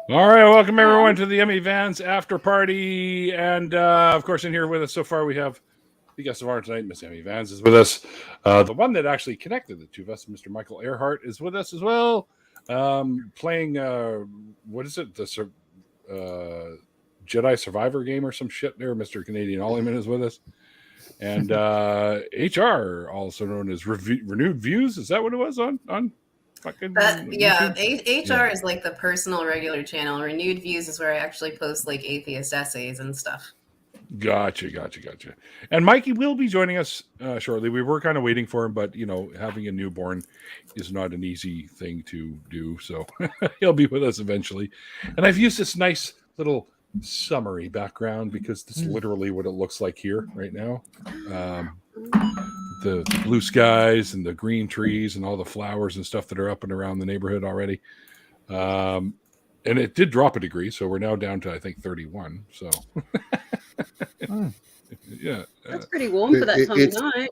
All right, welcome everyone to the Emmy Vans after party, and of course, in here with us so far we have the guest of honor tonight. Miss Emmy Vans is with us. The one that actually connected the two of us, Mr. Michael Earhart, is with us as well. Playing what is it? The Jedi Survivor game or some shit. There, Mr. Canadian Ollyman is with us, and HR, also known as Renewed Views. Is that what it was on? Fucking HR is like the personal regular channel. Renewed Views is where I actually post like atheist essays and stuff. Gotcha. And Mikey will be joining us shortly. We were kind of waiting for him, but having a newborn is not an easy thing to do. So he'll be with us eventually. And I've used this nice little summary background because that's literally what it looks like here right now. The blue skies and the green trees and all the flowers and stuff that are up and around the neighborhood already. And it did drop a degree, so we're now down to, I think, 31. So, yeah. That's pretty warm for that time of night.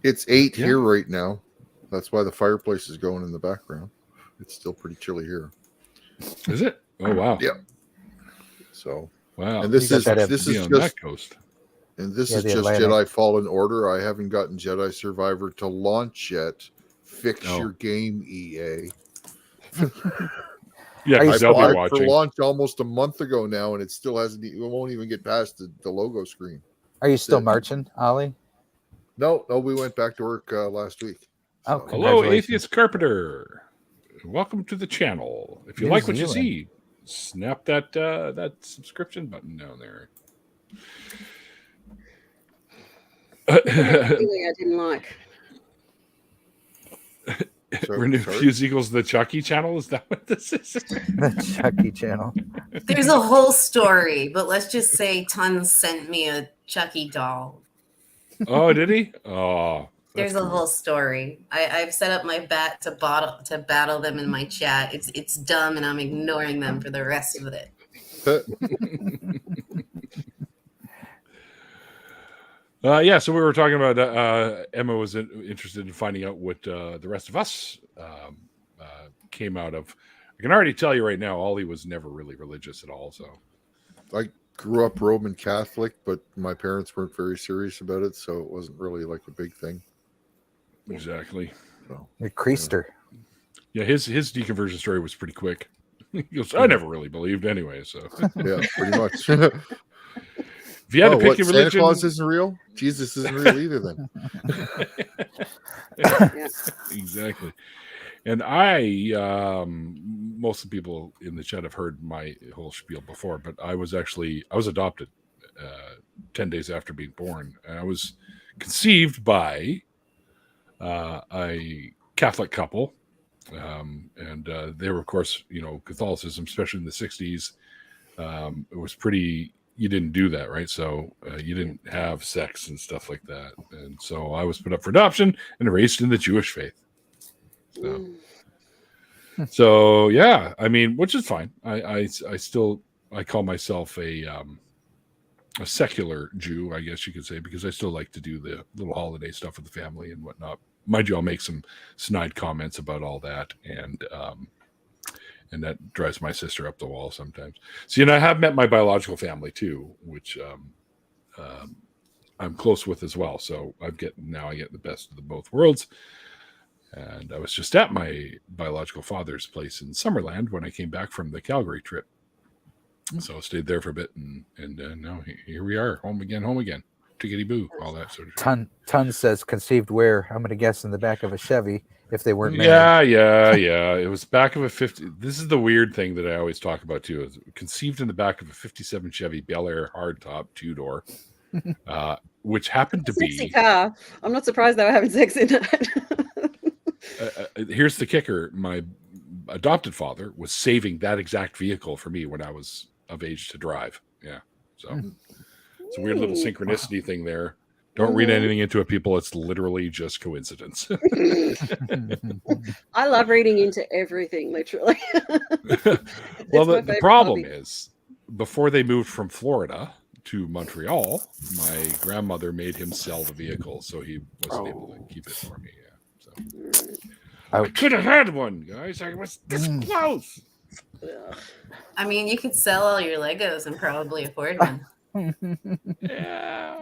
It's 8 here right now. That's why the fireplace is going in the background. It's still pretty chilly here. Is it? Oh, wow. Yeah. So, wow. And this is just that coast. And this is just Atlantic. Jedi Fallen Order. I haven't gotten Jedi Survivor to launch yet. Fix your game, EA. Yeah, I applied for launch almost a month ago now, and it still hasn't. It won't even get past the logo screen. Are you still marching, Ollie? No, we went back to work last week. So. Oh, hello, Atheist Carpenter. Welcome to the channel. If you like what you see, snap that subscription button down there. I didn't like. Renewed Views equals the Chucky channel. Is that what this is? The Chucky channel. There's a whole story, but let's just say Tons sent me a Chucky doll. Oh, did he? Oh, there's a whole story. I've set up my bat to battle them in my chat. It's dumb, and I'm ignoring them for the rest of it. So we were talking about Emma was interested in finding out what the rest of us came out of. I can already tell you right now, Ollie was never really religious at all. So I grew up Roman Catholic, but my parents weren't very serious about it, so it wasn't really like a big thing. Exactly. So, a creaster. Yeah, his deconversion story was pretty quick. He goes, I never really believed anyway. So yeah, pretty much. If you had to pick a religion, Santa Claus isn't real. Jesus isn't real either. Then exactly. And I, most of the people in the chat have heard my whole spiel before, but I was adopted 10 days after being born, and I was conceived by a Catholic couple, and they were, of course, Catholicism, especially in the 60s. It was pretty. You didn't do that, right? So you didn't have sex and stuff like that. And so I was put up for adoption and raised in the Jewish faith. So yeah, I mean, which is fine. I call myself a secular Jew, I guess you could say, because I still like to do the little holiday stuff with the family and whatnot. Mind you, I'll make some snide comments about all that, and that drives my sister up the wall sometimes. So, I have met my biological family too, which I'm close with as well. So I get the best of the both worlds. And I was just at my biological father's place in Summerland when I came back from the Calgary trip. So I stayed there for a bit, and now here we are, home again, tickety boo, all that sort of shit. Ton says conceived where? I'm going to guess in the back of a Chevy. If they weren't married. Yeah. It was back of a 50. This is the weird thing that I always talk about too. Is conceived in the back of a 57 Chevy Bel Air hardtop 2-door, which happened to be sexy car. I'm not surprised they were having sex in it. Here's the kicker: my adopted father was saving that exact vehicle for me when I was of age to drive. Yeah, so it's a weird little synchronicity thing there. Don't read anything into it, people. It's literally just coincidence. I love reading into everything, literally. Well, the problem is, before they moved from Florida to Montreal, my grandmother made him sell the vehicle, so he wasn't able to keep it for me. Yeah, so I could have had one, guys. I was this close. Ugh. I mean, you could sell all your Legos and probably afford one. Yeah,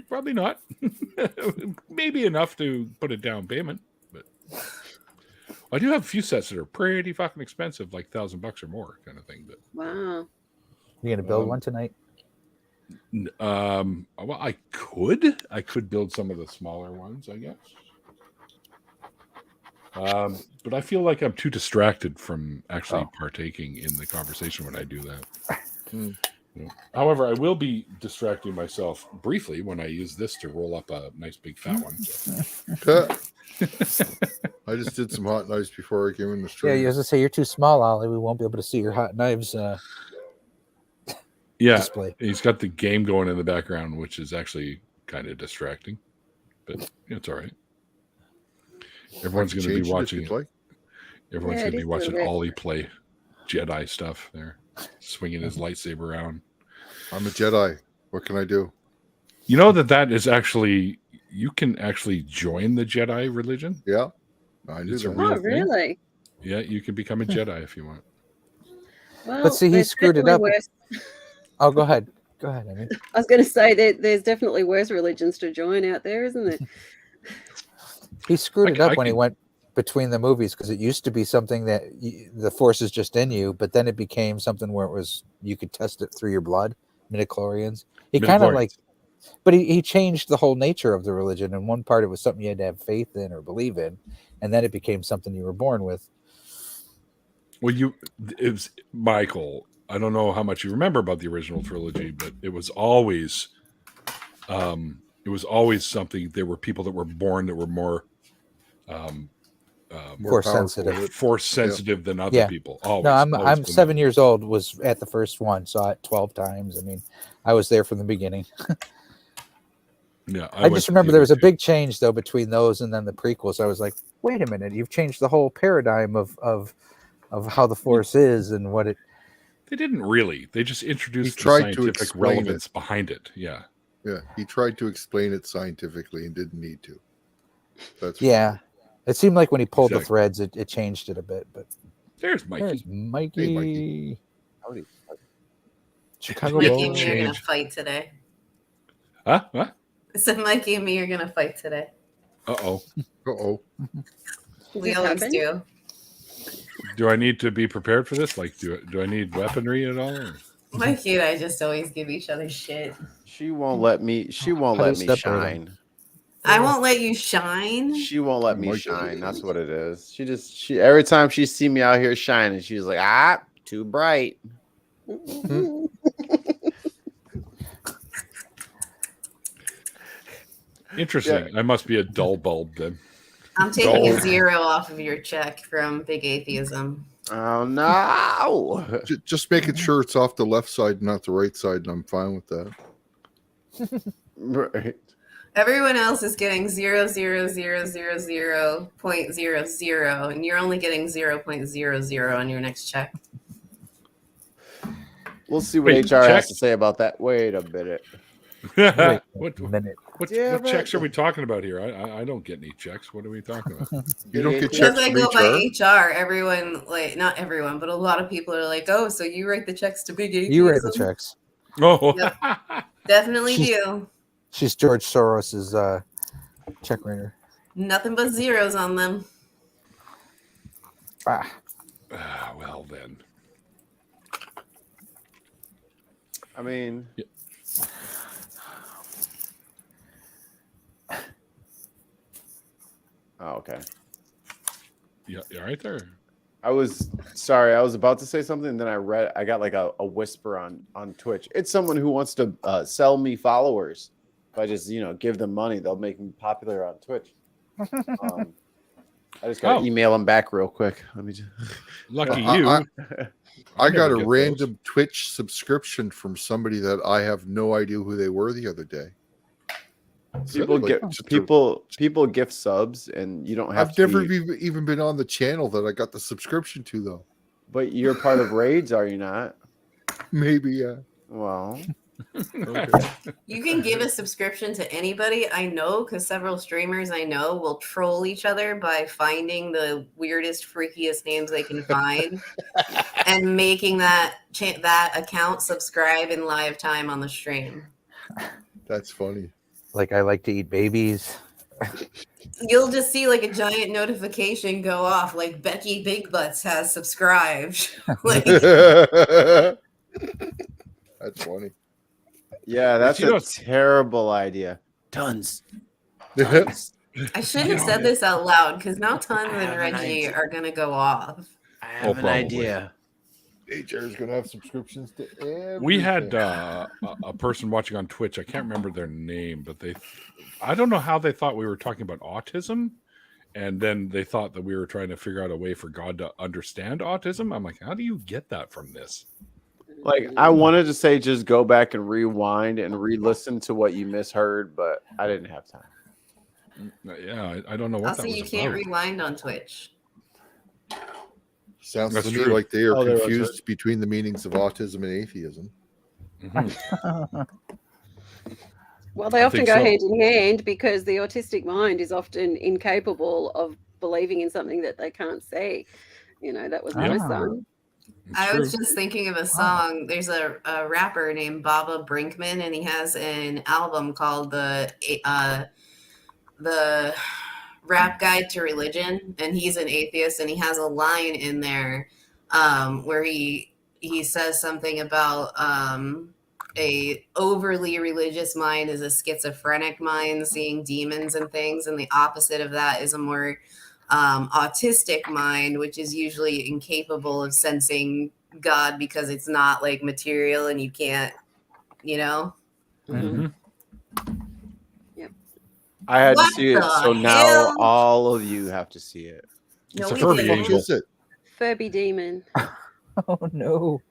probably not. Maybe enough to put a down payment, but I do have a few sets that are pretty fucking expensive, like $1,000 or more, kind of thing. But Wow. You gonna build one tonight? well, I could build some of the smaller ones, I guess. But I feel like I'm too distracted from actually partaking in the conversation when I do that. Yeah. However, I will be distracting myself briefly when I use this to roll up a nice big fat one. So. I just did some hot knives before I came in the Yeah, stream. you was gonna say you're too small, Ollie. We won't be able to see your hot knives. Yeah, Display. he's got the game going in the background, which is actually kind of distracting, but it's all right. Everyone's going to be watching. Everyone's going to be watching Ollie play Jedi stuff there, swinging his lightsaber around. I'm a Jedi. What can I do? You know that is actually, you can actually join the Jedi religion. Yeah, I knew that. Oh, really? Yeah, you can become a Jedi if you want. Well, But see, he screwed it up. Worse. Oh, go ahead. Go ahead. I mean, I was going to say that there's definitely worse religions to join out there, isn't there? he screwed it up when he went between the movies, because it used to be something that the Force is just in you, but then it became something where it was you could test it through your blood. Midichlorians. He kind of like, but he changed the whole nature of the religion. And one part it was something you had to have faith in or believe in, and then it became something you were born with. Well, it was Michael. I don't know how much you remember about the original trilogy, but it was always something. There were people that were born that were more force sensitive than other people. Always. No, I'm 7 years old. Was at the first one, saw it 12 times. I mean, I was there from the beginning. Yeah, I just remember there was a big change though between those and then the prequels. I was like, wait a minute, you've changed the whole paradigm of how the Force is and what it. They didn't really. They just introduced the scientific relevance behind it. Yeah. Yeah. He tried to explain it scientifically and didn't need to. That's it seemed like when he pulled the threads, it changed it a bit. But there's Mikey. Hey, Mikey. Howdy. Chicago Mikey and me are gonna fight today. Huh? What? I said Mikey and me are gonna fight today. Uh-oh. We always do. Do I need to be prepared for this? Like, do I need weaponry at all? Or? Mikey and I just always give each other shit. She won't let me. She won't let me shine. I won't let you shine. She won't let me shine. That's what it is. She every time she see me out here shining, she's like, too bright. Interesting. I must be a dull bulb then. I'm taking a 0 off of your check from Big Atheism. Oh no! Just making sure it's off the left side, not the right side, and I'm fine with that. Right. Everyone else is getting 0.0000, and you're only getting 0.00 on your next check. We'll see what HR has to say about that. Wait a minute. What checks are we talking about here? I don't get any checks. What are we talking about? You don't get checks from HR? By HR, everyone, like, not everyone, but a lot of people are like, oh, so you write the checks to Big Atheism? You write the checks. Oh. Yep. Definitely do. She's George Soros's check writer. Nothing but zeros on them. Well, then. I mean... Yeah. Oh, okay. Yeah, right there. I was sorry. I was about to say something, and then I got like a whisper on Twitch. It's someone who wants to sell me followers. If I just give them money, they'll make me popular on Twitch. I just got to email them back real quick. Let me just... Lucky you. I got a random Twitch subscription from somebody that I have no idea who they were the other day. People gift subs, and you don't have. I've never even been on the channel that I got the subscription to, though. But you're part of raids, are you not? Maybe, yeah. Well, Okay. You can give a subscription to anybody I know, because several streamers I know will troll each other by finding the weirdest, freakiest names they can find and making that account subscribe in live time on the stream. That's funny. Like I like to eat babies. You'll just see like a giant notification go off, like Becky Big Butts has subscribed. Like, That's funny. Yeah, that's You know, a terrible idea. Tons. I shouldn't have said this out loud because now Tons I and have an Reggie idea. are gonna go off. I Oh, have an probably. idea. HR is going to have subscriptions to everything. We had a person watching on Twitch. I can't remember their name, but I don't know how they thought we were talking about autism. And then they thought that we were trying to figure out a way for God to understand autism. I'm like, how do you get that from this? Like, I wanted to say just go back and rewind and re-listen to what you misheard, but I didn't have time. Yeah, I don't know what Also, that was you can't about. rewind on Twitch. Sounds That's to me true. like they are Oh, there was confused between the meanings of autism and atheism. Mhm. Well, they I often think go so. hand in hand because the autistic mind is often incapable of believing in something that they can't see. You know, that was my Ah. son. It's I true. was just thinking of a song. There's a rapper named Baba Brinkman, and he has an album called the Rap Guide to Religion, and he's an atheist, and he has a line in there where he says something about a overly religious mind is a schizophrenic mind, seeing demons and things, and the opposite of that is a more autistic mind, which is usually incapable of sensing God because it's not like material and you can't, you know. Mhm. Mhm. I had What to see it, the so now hell? all of you have to see it. No, It's a we Furby didn't. What angel. is it? Furby demon. Oh no.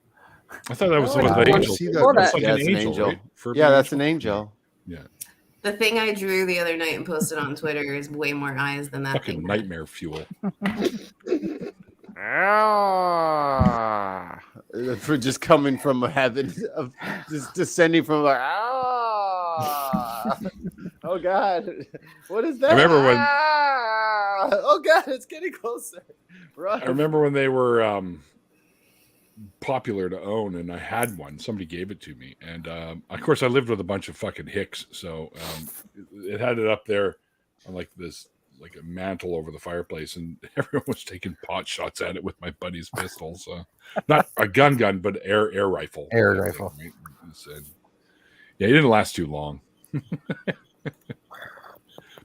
I thought that was Oh, what I the wanna angel. see did. that. Saw That's that. like Yeah, an it's an angel, angel. right? Furby Yeah, that's an angel. Yeah. The thing I drew the other night and posted on Twitter is way more eyes than that Fucking thing. nightmare fuel. Ah, for just coming from heaven, of just descending from like ah. Oh God, what is that? I remember when- Ah! Oh God, it's getting closer. Run. I remember when they were popular to own, and I had one. Somebody gave it to me, and of course, I lived with a bunch of fucking hicks, so it had it up there on like this, like a mantle over the fireplace, and everyone was taking pot shots at it with my buddy's pistols. Not a gun, but air rifle. Air type rifle. thing, right? Yeah, it didn't last too long.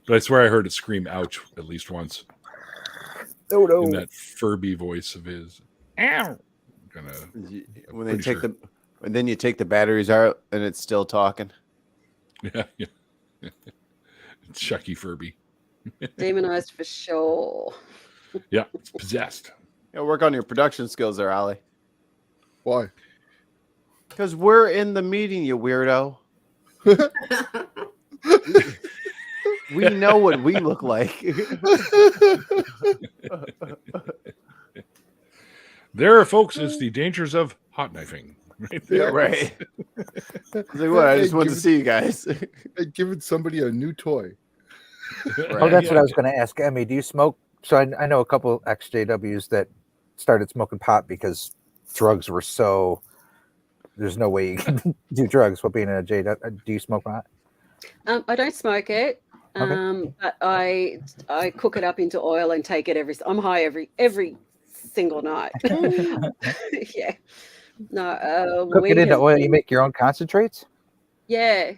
But I swear I heard it scream "ouch" at least once Oh no. in that Furby voice of his. Ow! Gonna When they Pretty take sure. and then you take the batteries out and it's still talking. yeah. It's Chucky Furby. Demonized for sure. Yeah, it's possessed. Yeah, work on your production skills there, Ali. Why? Because we're in the meeting, you weirdo. We know what we look like. There, folks, is the dangers of hot knifing. Right there. Yeah, Right. It's like, what? I just wanted to see you guys. I'd given somebody a new toy. Oh, that's what I was going to ask. Emmy, do you smoke? So I know a couple ex-JWs that started smoking pot because drugs were so. There's no way you can do drugs while being a JW. Do you smoke pot? I don't smoke it, but I cook it up into oil and take it I'm high every single night. Yeah. No. Cook weed it into has oil. been- You make your own concentrates? Yeah.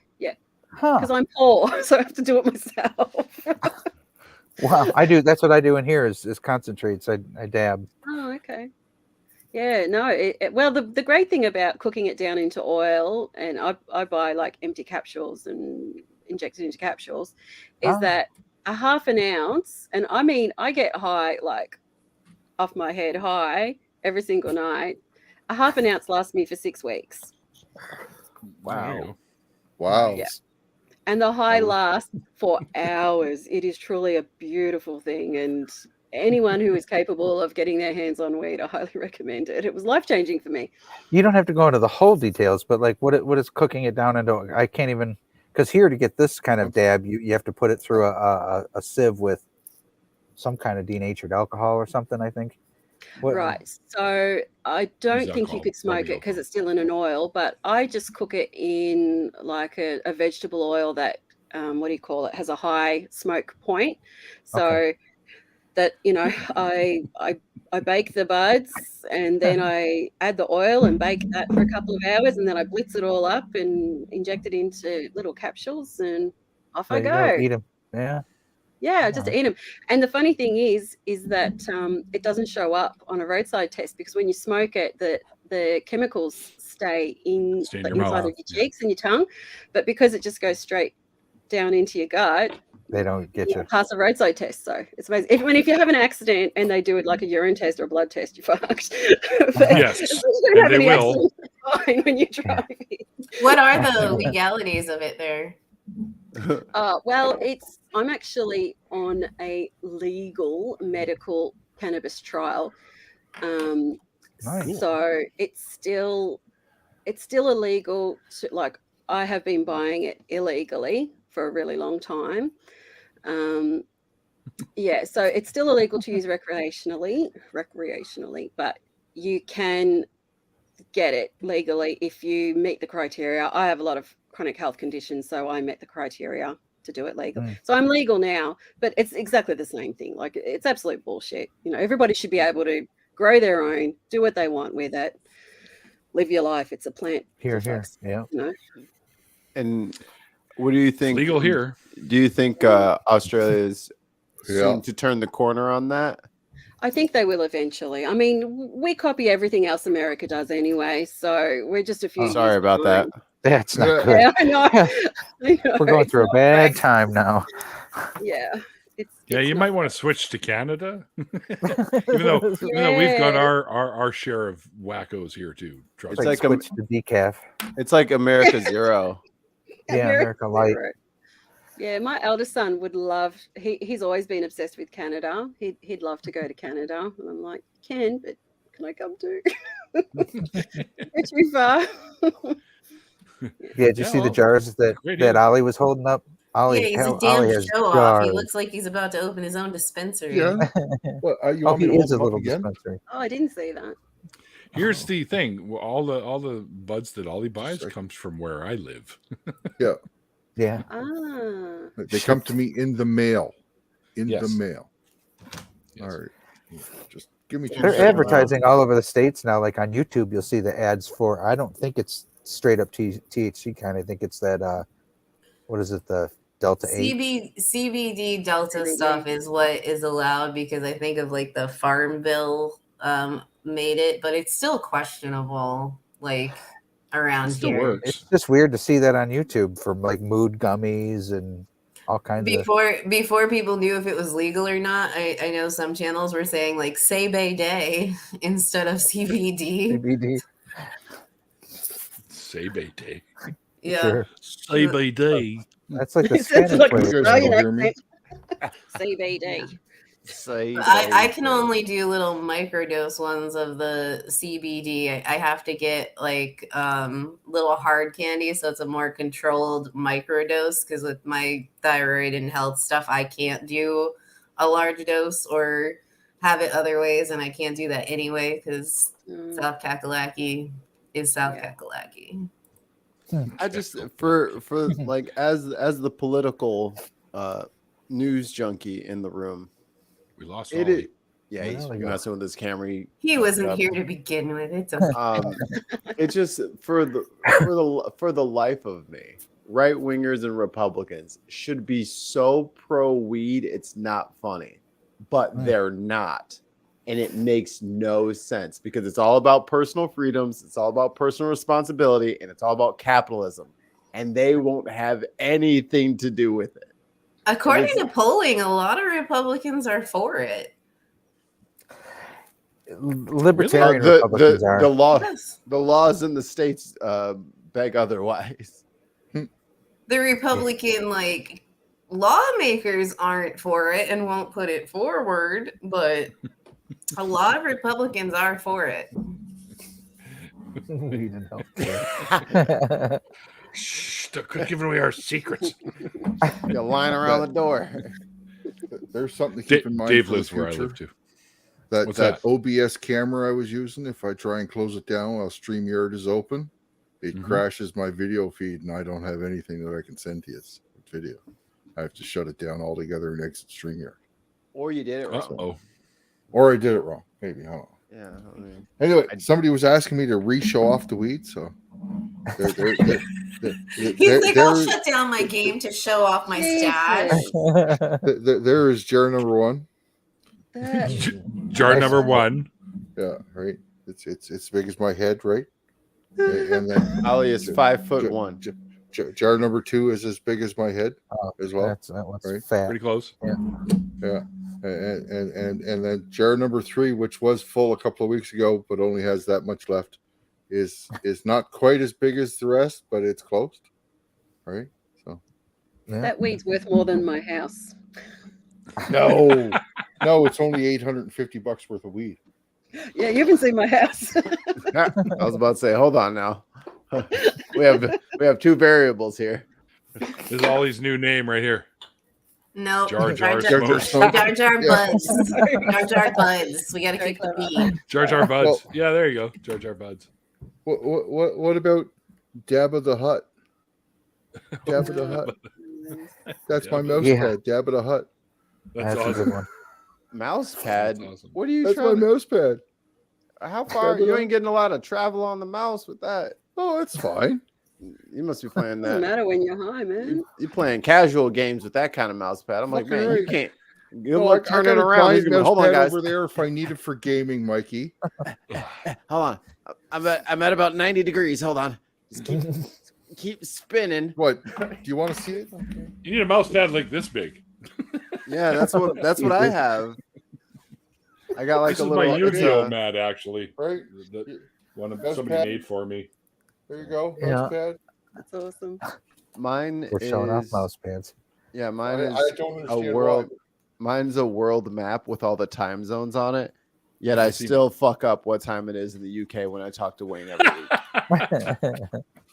Huh. Because I'm poor, so I have to do it myself. Wow. I do. That's what I do in here is concentrates. I dab. Oh, okay. Yeah, no. Well, the great thing about cooking it down into oil, and I buy like empty capsules and inject it into capsules, is that a half an ounce, and I mean, I get high, like off my head high every single night. A half an ounce lasts me for 6 weeks. There you go. Wow. Yeah. And the high lasts for hours. It is truly a beautiful thing. And anyone who is capable of getting their hands on weed, I highly recommend it. It was life-changing for me. You don't have to go into the whole details, but like what is cooking it down into? I can't even, because here to get this kind of dab, you have to put it through a sieve with some kind of denatured alcohol or something, I think. Right. So I don't think you alcohol, could smoke rubbing it because it's still in an oil, but I just cook it in like a vegetable oil that, what do you call it, has a high smoke point. So that, you know, I bake the buds and then I add the oil and bake that for a couple of hours, and then I blitz it all up and inject it into little capsules, and off I go. Eat them. Yeah. Yeah, just eat them. And the funny thing is that it doesn't show up on a roadside test, because when you smoke it, the chemicals stay in Stay in the your inside mouth, of your cheeks and your tongue. But because it just goes straight down into your gut, They don't get you. pass a roadside test. So it's amazing. If you have an accident and they do it like a urine test or a blood test, you're fucked. But Yes, as long as you don't and have they any will. accidents, you're fine when you're driving. What are the legalities of it there? Well, I'm actually on a legal medical cannabis trial. Nice. So it's still illegal to, like, I have been buying it illegally for a really long time. Yeah, so it's still illegal to use recreationally, but you can get it legally if you meet the criteria. I have a lot of chronic health conditions, so I met the criteria to do it legal. So I'm legal now, but it's exactly the same thing. Like, it's absolute bullshit. You know, everybody should be able to grow their own, do what they want with it, live your life. It's a plant. Here. You know? And what do you think? It's legal here. Do you think Australia is Yeah. soon to turn the corner on that? I think they will eventually. I mean, we copy everything else America does anyway, so we're just a few. Sorry years about that. behind. That's not Yeah. good. Yeah, I know. I know. We're going It's through a not bad great. time now. Yeah. Yeah, it's you not might want to switch to Canada, even though we've got Yeah. our share of wackos here too. Trust It's me. like switch to decaf. It's like America Zero. Yeah, America Light. Zero. Yeah, my eldest son would love. He's always been obsessed with Canada. He'd love to go to Canada, and I'm like, can, but can I come too? It's too far. Yeah, did you see the well, jars that great deal. Ollie was holding up? Ollie, Yeah, he's a Ollie damn has show off. He jars. looks like he's about to open his own dispensary. Yeah. What, you Oh, want me he to hold is a them up little again? dispensary. Oh, I didn't see that. Here's the thing: all the buds that Ollie buys Sorry. comes from where I live. Yeah. Yeah. Ah, They come to me in the mail. In Yes. the mail. Yes. All right. Just give me 2 They're seconds. advertising all over the states now. Like on YouTube, you'll see the ads for. I don't think it's straight up THC kind. I think it's that. What is it? The Delta 8. CBD Delta CBD. stuff is what is allowed, because I think of like the Farm Bill made it, but it's still questionable, like, around It still here. works. It's just weird to see that on YouTube from like mood gummies and all kinds of. Before people knew if it was legal or not, I know some channels were saying like Say Day instead of CBD. CBD. CBD. Yeah. Sure. CBD. That's like the It's Spanish like way. You guys Australian don't hear me? accent. CBD. Say I can only do little microdose ones of the CBD. I have to get like little hard candy, so it's a more controlled microdose, because with my thyroid and health stuff, I can't do a large dose or have it other ways, and I can't do that anyway because South Kakalaki is South Yeah. Kakalaki. I just for like as the political news junkie in the room. We lost It Ollie. is, yeah, he's Well, yeah. messing with his camera. He wasn't Yep. here to begin with. It's okay. It's just for the life of me, right wingers and Republicans should be so pro weed it's not funny, but they're not, and it makes no sense because it's all about personal freedoms, it's all about personal responsibility, and it's all about capitalism, and they won't have anything to do with it. According to polling, a lot of Republicans are for it. Libertarian Republicans are. Yes. The laws in the states beg otherwise. The Republican lawmakers aren't for it and won't put it forward, but a lot of Republicans are for it. We didn't know. Shh, they're giving away our secrets. You're lying around the door. There's something to keep in mind. Dave for the lives where I future. live too. That What's that that? OBS camera I was using, if I try and close it down while StreamYard is open, it Mhm. crashes my video feed, and I don't have anything that I can send to you. It's video. I have to shut it down altogether and exit StreamYard. Or you did it wrong. Oh, Or I did it wrong. Maybe, I don't know. Yeah. I mean, Anyway, somebody was asking me to re-show off the weed, so He's like, I'll shut down my game to show off my stash. there is jar number one. jar number one. Yeah, right. It's as big as my head, right? And then Ollie is 5'1". Jar number two is as big as my head as well. That one's right? fat. Pretty close. Yeah. And then jar number three, which was full a couple of weeks ago, but only has that much left, is not quite as big as the rest, but it's closed. Right? So That weed's worth more than my house. no, it's only $850 worth of weed. Yeah, you haven't seen my house. I was about to say, hold on now. we have two variables here. This is Ollie's new name right here. No, Jar Jar Jar Jar Smoke. Jar Buds. Jar Jar Buds. We got to keep the beat. Jar Jar Buds. Well- Yeah, there you go. Jar Jar Buds. What about Dabba the Hutt? Dabba the Hutt. That's my mouse pad. Dabba the Hutt. That's That's a awesome. good one. Mouse pad. That's awesome. What are you That's my trying? mouse pad. How far? You ain't getting a lot of travel on the mouse with that. Oh, that's fine. You must be playing Doesn't that. matter when you're high, man. You're playing casual games with that kind of mouse pad. I'm like, Fucking man, right. you can't. Good No, luck I turning got a around. He's giant gonna- mouse Hold on, pad guys. over there if I need it for gaming, Mikey. Hold on. I'm at about 90 degrees. Hold on. Just keep spinning. What? Do you want to see it? You need a mouse pad like this big. Yeah, that's what I have. I got like This a is little. my it's Yu-Gi-Oh a- mat, actually. Right? The one Mouse somebody pad. made for me. There you go. Yeah. Mouse pad. That's awesome. Mine We're showing off is mouse pads. yeah. Mine I is don't a understand world. why. Mine's a world map with all the time zones on it. Yet I See- still fuck up what time it is in the UK when I talk to Wayne every week.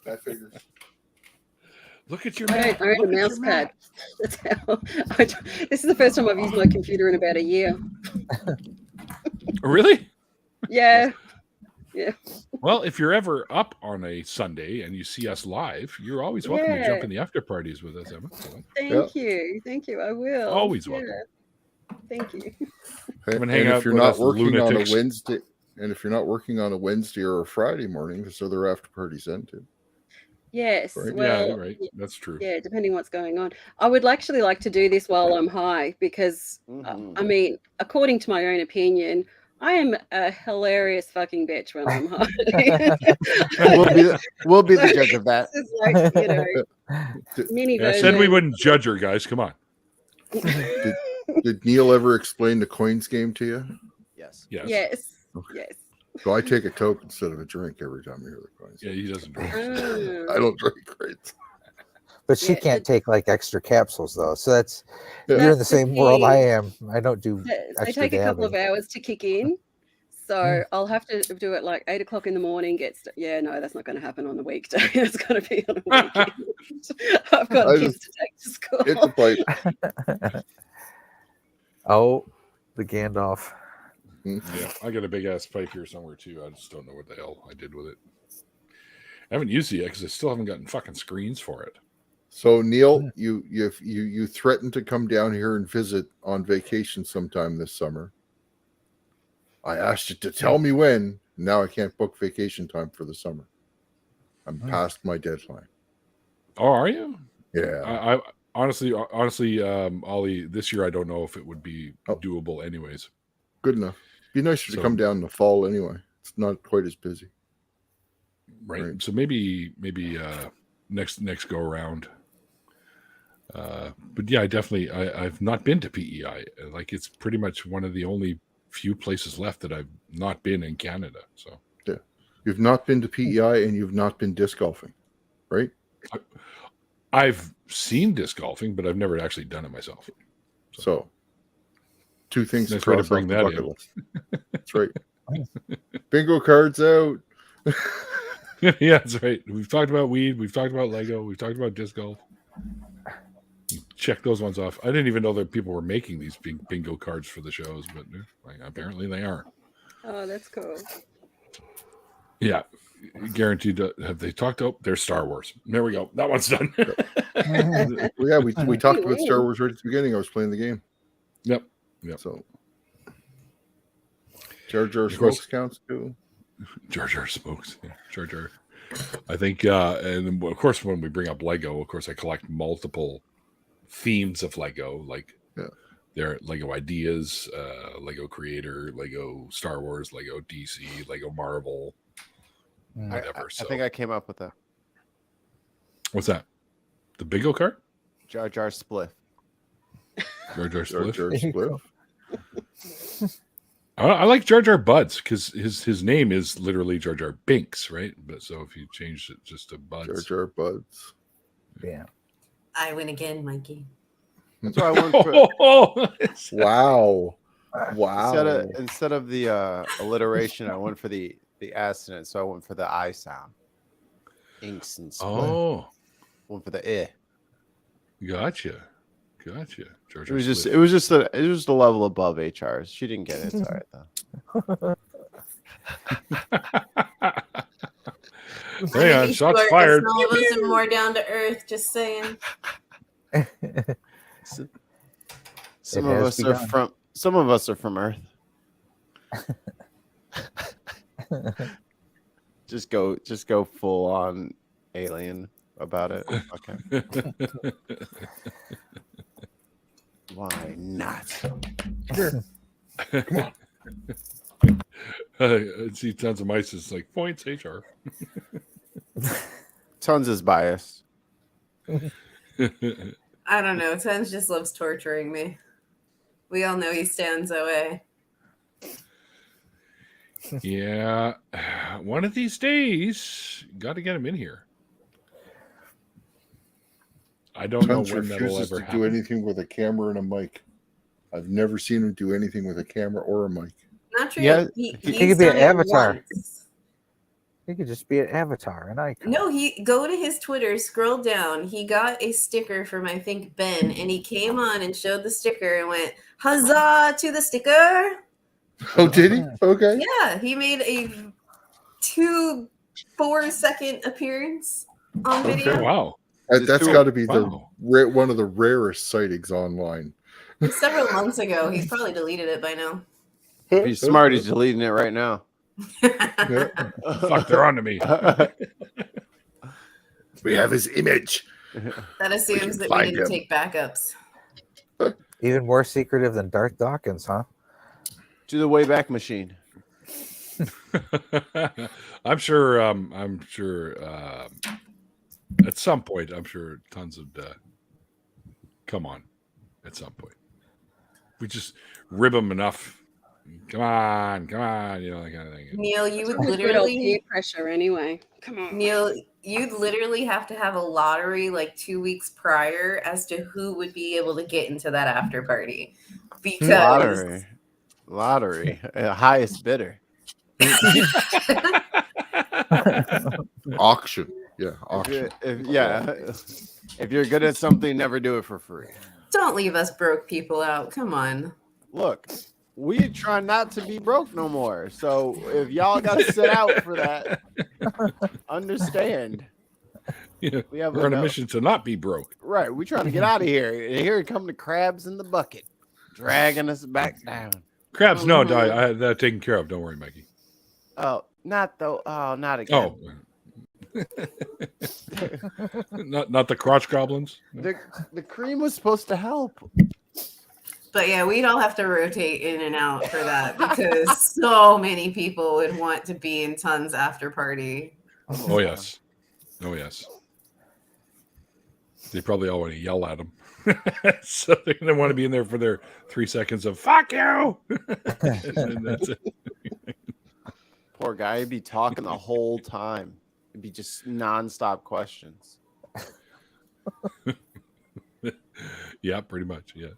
That figures. Look at your I mat. own a Look at mouse your pad. mat. That's how. This is the first time I've used my computer in about a year. Really? Yeah. Well, if you're ever up on a Sunday and you see us live, you're always welcome to jump Yeah. in the after parties with us, Emma. So, Thank you. Thank you. I will. Always Yeah. welcome. Thank you. Come and And hang out if you're with not us working lunatics. on a Wednesday, and if you're not working on a Wednesday or a Friday morning, there's other after parties then too. Yes. Right. Well, yeah, right. That's true. yeah, depending what's going on. I would actually like to do this while I'm high because, Mhm. I mean, according to my own opinion, I am a hilarious fucking bitch when I'm high. we'll be the judge of that. This is like, you know, mini Yeah, I version. said we wouldn't judge her, guys. Come on. Did Neil ever explain the coins game to you? Yes. Yes. Yes. Okay. Yes. So I take a Coke instead of a drink every time I hear the coins. Yeah, he doesn't drink. Ah. I don't drink, right? But she Yeah, can't take like extra capsules though. So that's Yeah. you're in the That's the same world I thing. am. I don't do They extra take a couple of dabbing. hours to kick in. So I'll have to do it like 8 o'clock in the morning. Yeah, no, that's not going to happen on the weekday. It's going to be on a weekend. I've got I kids to take to school. Hit the pipe. Oh, the Gandalf. Yeah, I got a big ass pipe here somewhere too. I just don't know what the hell I did with it. I haven't used it yet because I still haven't gotten fucking screens for it. So Neil, you threatened to come down here and visit on vacation sometime this summer. I asked you to tell me when. Now I can't book vacation time for the summer. I'm past my deadline. Oh, are you? Yeah. I honestly, Ollie, this year I don't know if it would be Oh. doable, anyways. Good enough. Be nicer So- to come down in the fall anyway. It's not quite as busy. Right. Right. So maybe next go around. But yeah, I've not been to PEI. Like it's pretty much one of the only few places left that I've not been in Canada. So You've not been to PEI and you've not been disc golfing, right? I've seen disc golfing, but I've never actually done it myself. So, two things Nice to way to cross bring off the that bucket in. list. That's right. Bingo cards out. Yeah, that's right. We've talked about weed. We've talked about Lego. We've talked about disc golf. Check those ones off. I didn't even know that people were making these bingo cards for the shows, but apparently they are. Oh, that's cool. Yeah, guaranteed to have they talked about their Star Wars. There we go. That one's done. Well, yeah, we talked about Star Wars right at the beginning. I was playing the game. Yep. So, Jar Jar Of course. Smokes counts too. Jar Jar smokes. Yeah, Jar Jar. I think, and of course, when we bring up Lego, of course, I collect multiple themes of Lego, like their Lego Ideas, Lego Creator, Lego Star Wars, Lego DC, Lego Marvel, whatever. I think I came up with that. What's that? The Bingo card? Jar Jar Spliff. Jar Jar Jar Spliff? Jar Spliff. I like Jar Jar Buds because his name is literally Jar Jar Binks, right? But so if you changed it just to Buds, Jar Jar Buds. Yeah. I win again, Mikey. That's why I went for Wow. Wow. instead of the alliteration, I went for the S in it, so I went for the I sound. Inks and split. Oh, Went for the eh. gotcha. Jar It Jar was just Spliff. it was just a level above HR's. She didn't get it. It's all right though. Hang on, shots fired. Some of us are more down to earth. Just saying. Some It of has us are begun. from Earth. just go full on alien about it. Okay. Why not? I see tons of mice. It's like points HR. Tons is biased. I don't know. Tens just loves torturing me. We all know he stands away. Yeah, one of these days, got to get him in here. I don't know Tons when that'll refuses ever to do happen. anything with a camera and a mic. I've never seen him do anything with a camera or a mic. Not true. Yeah, He he he's could be an done it avatar. once. He could just be an avatar, an icon. No, he go to his Twitter, scroll down. He got a sticker from I think Ben, and he came on and showed the sticker and went, "Huzzah to the sticker!" Oh, did he? Okay. Yeah, he made a 2 4-second appearance on Okay. video. Wow. That's got to be Wow. one of the rarest sightings online. Several months ago. He's probably deleted it by now. If he's smart, he's deleting it right now. Fuck, they're on to me. We have his image. That assumes that we find didn't him. take backups. Even more secretive than Darth Dawkins, huh? To the Wayback Machine. I'm sure. At some point, I'm sure tons of come on. At some point, we just rib them enough. Come on, you know, that kind of thing. Neil, you would Good old peer literally pressure anyway. Come on. Neil, you'd literally have to have a lottery like 2 weeks prior as to who would be able to get into that after party. Because Lottery. Highest bidder. Auction. Yeah, auction. If you're good at something, never do it for free. don't leave us broke people out. Come on. Look, we try not to be broke no more. So if y'all got to sit out for that, understand. Yeah, We have we're on a enough. mission to not be broke. Right, we trying to get out of here. And here come the crabs in the bucket, dragging us back down. Crabs, no, Mhm. I had that taken care of. Don't worry, Mikey. Oh, not though. Oh, not again. Oh, not the crotch goblins. The cream was supposed to help. But yeah, we'd all have to rotate in and out for that because so many people would want to be in tons after party. Oh yes, oh yes. They probably all want to yell at them, so they're gonna want to be in there for their 3 seconds of "fuck you." And then that's it. Poor guy, he'd be talking the whole time. It'd be just nonstop questions. Yeah, pretty much. Yeah.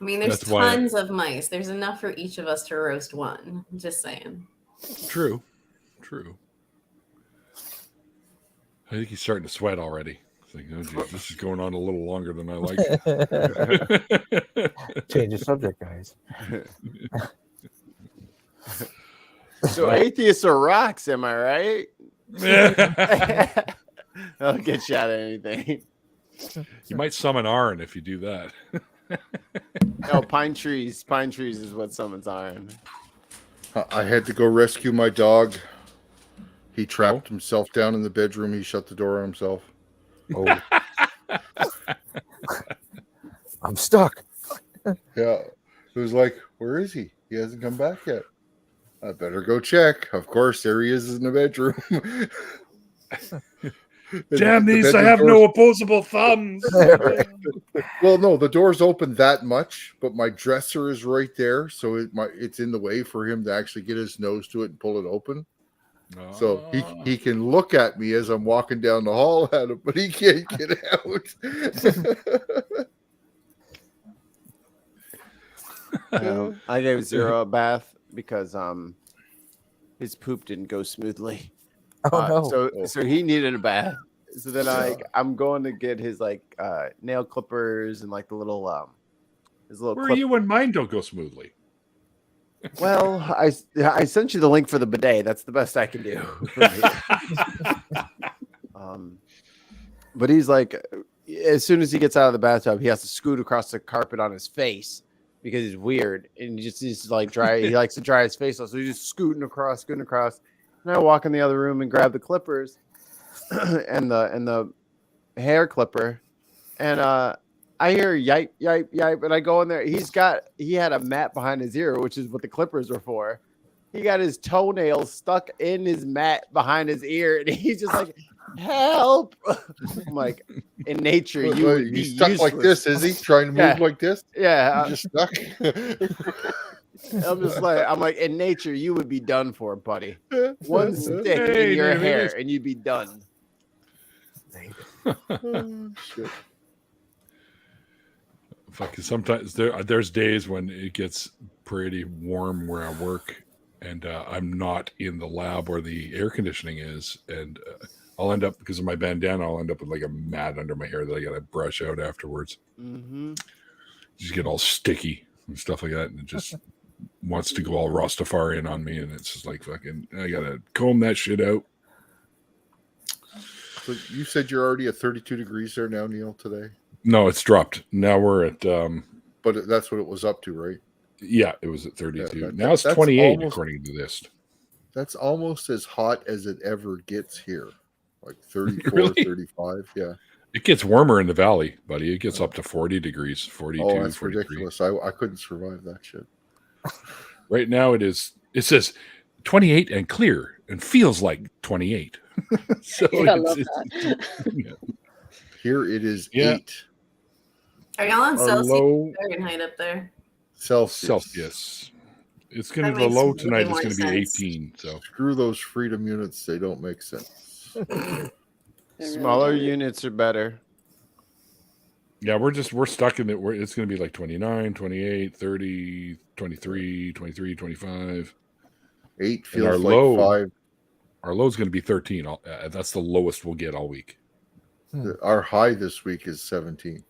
I mean, there's That's why tons of mice. There's enough for each of us to roast one. Just saying. True. I think he's starting to sweat already. It's like, oh, geez, this is going on a little longer than I like. Change the subject, guys. So atheists are rocks, am I right? I'll get you out of anything. You might summon Arn if you do that. No, pine trees. Pine trees is what summons iron. I had to go rescue my dog. He trapped himself down in the bedroom. He shut the door on himself. Oh. I'm stuck. Yeah. It was like, where is he? He hasn't come back yet. I better go check. Of course, there he is in the bedroom. Damn The these! I bedroom have door's- no opposable thumbs. Well, no, the door's open that much, but my dresser is right there, so it's in the way for him to actually get his nose to it and pull it open. So he can look at me as I'm walking down the hall at him, but he can't get out. I gave Zero a bath because his poop didn't go smoothly. Oh no. So he needed a bath. So then I'm going to get his nail clippers and like the little his little. Where are you when mine don't go smoothly? Well, I sent you the link for the bidet. That's the best I can do. But he's like, as soon as he gets out of the bathtub, he has to scoot across the carpet on his face because he's weird and he just needs to like dry. He likes to dry his face off, so he's just scooting across. And I walk in the other room and grab the clippers and the hair clipper, and I hear yipe, yipe, yipe, and I go in there. He had a mat behind his ear, which is what the clippers were for. He got his toenails stuck in his mat behind his ear, and he's just like, help. I'm like, in nature, you would be He's stuck useless. like this, is he? Trying to move like this? Yeah. He's just stuck. I'm like, in nature, you would be done for, buddy. One stick in your hair, and you'd be done. Oh, shit. Fucking sometimes there's days when it gets pretty warm where I work, and I'm not in the lab where the air conditioning is, and I'll end up, because of my bandana, I'll end up with like a mat under my hair that I gotta brush out afterwards. Mm-hmm. Just get all sticky and stuff like that, and it just wants to go all Rastafarian on me, and it's just like fucking, I gotta comb that shit out. So you said you're already at 32 degrees there now, Neil, today? No, it's dropped. Now we're at But that's what it was up to, right? yeah, it was at 32. Yeah, now it's that's 28 almost- according to this. That's almost as hot as it ever gets here. Like 34, Really? 35. Yeah. It gets warmer in the valley, buddy. It gets up to 40 degrees, 42, Oh, that's 43. ridiculous. I couldn't survive that shit. Right now it says 28 and clear and feels like 28. So Yeah, I love yeah. Here it is Yeah. 8 Are y'all on Our Celsius low Fahrenheit up there? Celsius. It's going to That be the makes low way tonight. It's more going to be sense. 18. So Screw those freedom units. They don't make sense. Smaller units are better. yeah, we're stuck in it. It's going to be like 29, 28, 30, 23, 23, 25. 8 And our feels like low- 5. Our low is going to be 13. That's the lowest we'll get all week. Our high this week is 17.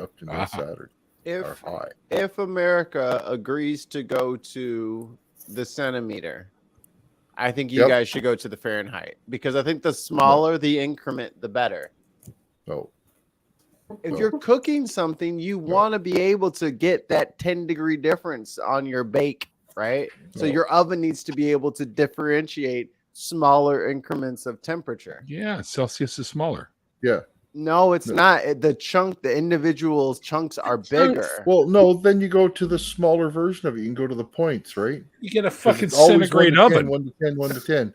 Up to Ah. Saturday. Our If high. if America agrees to go to the centimeter, I think you Yep. guys should go to the Fahrenheit, because I think the smaller the increment, the better. Oh, If you're cooking something, you want to be able to get that 10-degree difference on your bake, right? So No. your oven needs to be able to differentiate smaller increments of temperature. Yeah, Celsius is smaller. yeah. No, it's No. not. The individual chunks are bigger. Well, no, then you go to the smaller version of it. You can go to the points, right? You get a 'Cause fucking it's always centigrade 1 to 10, oven. 1 to 10, 1 to 10.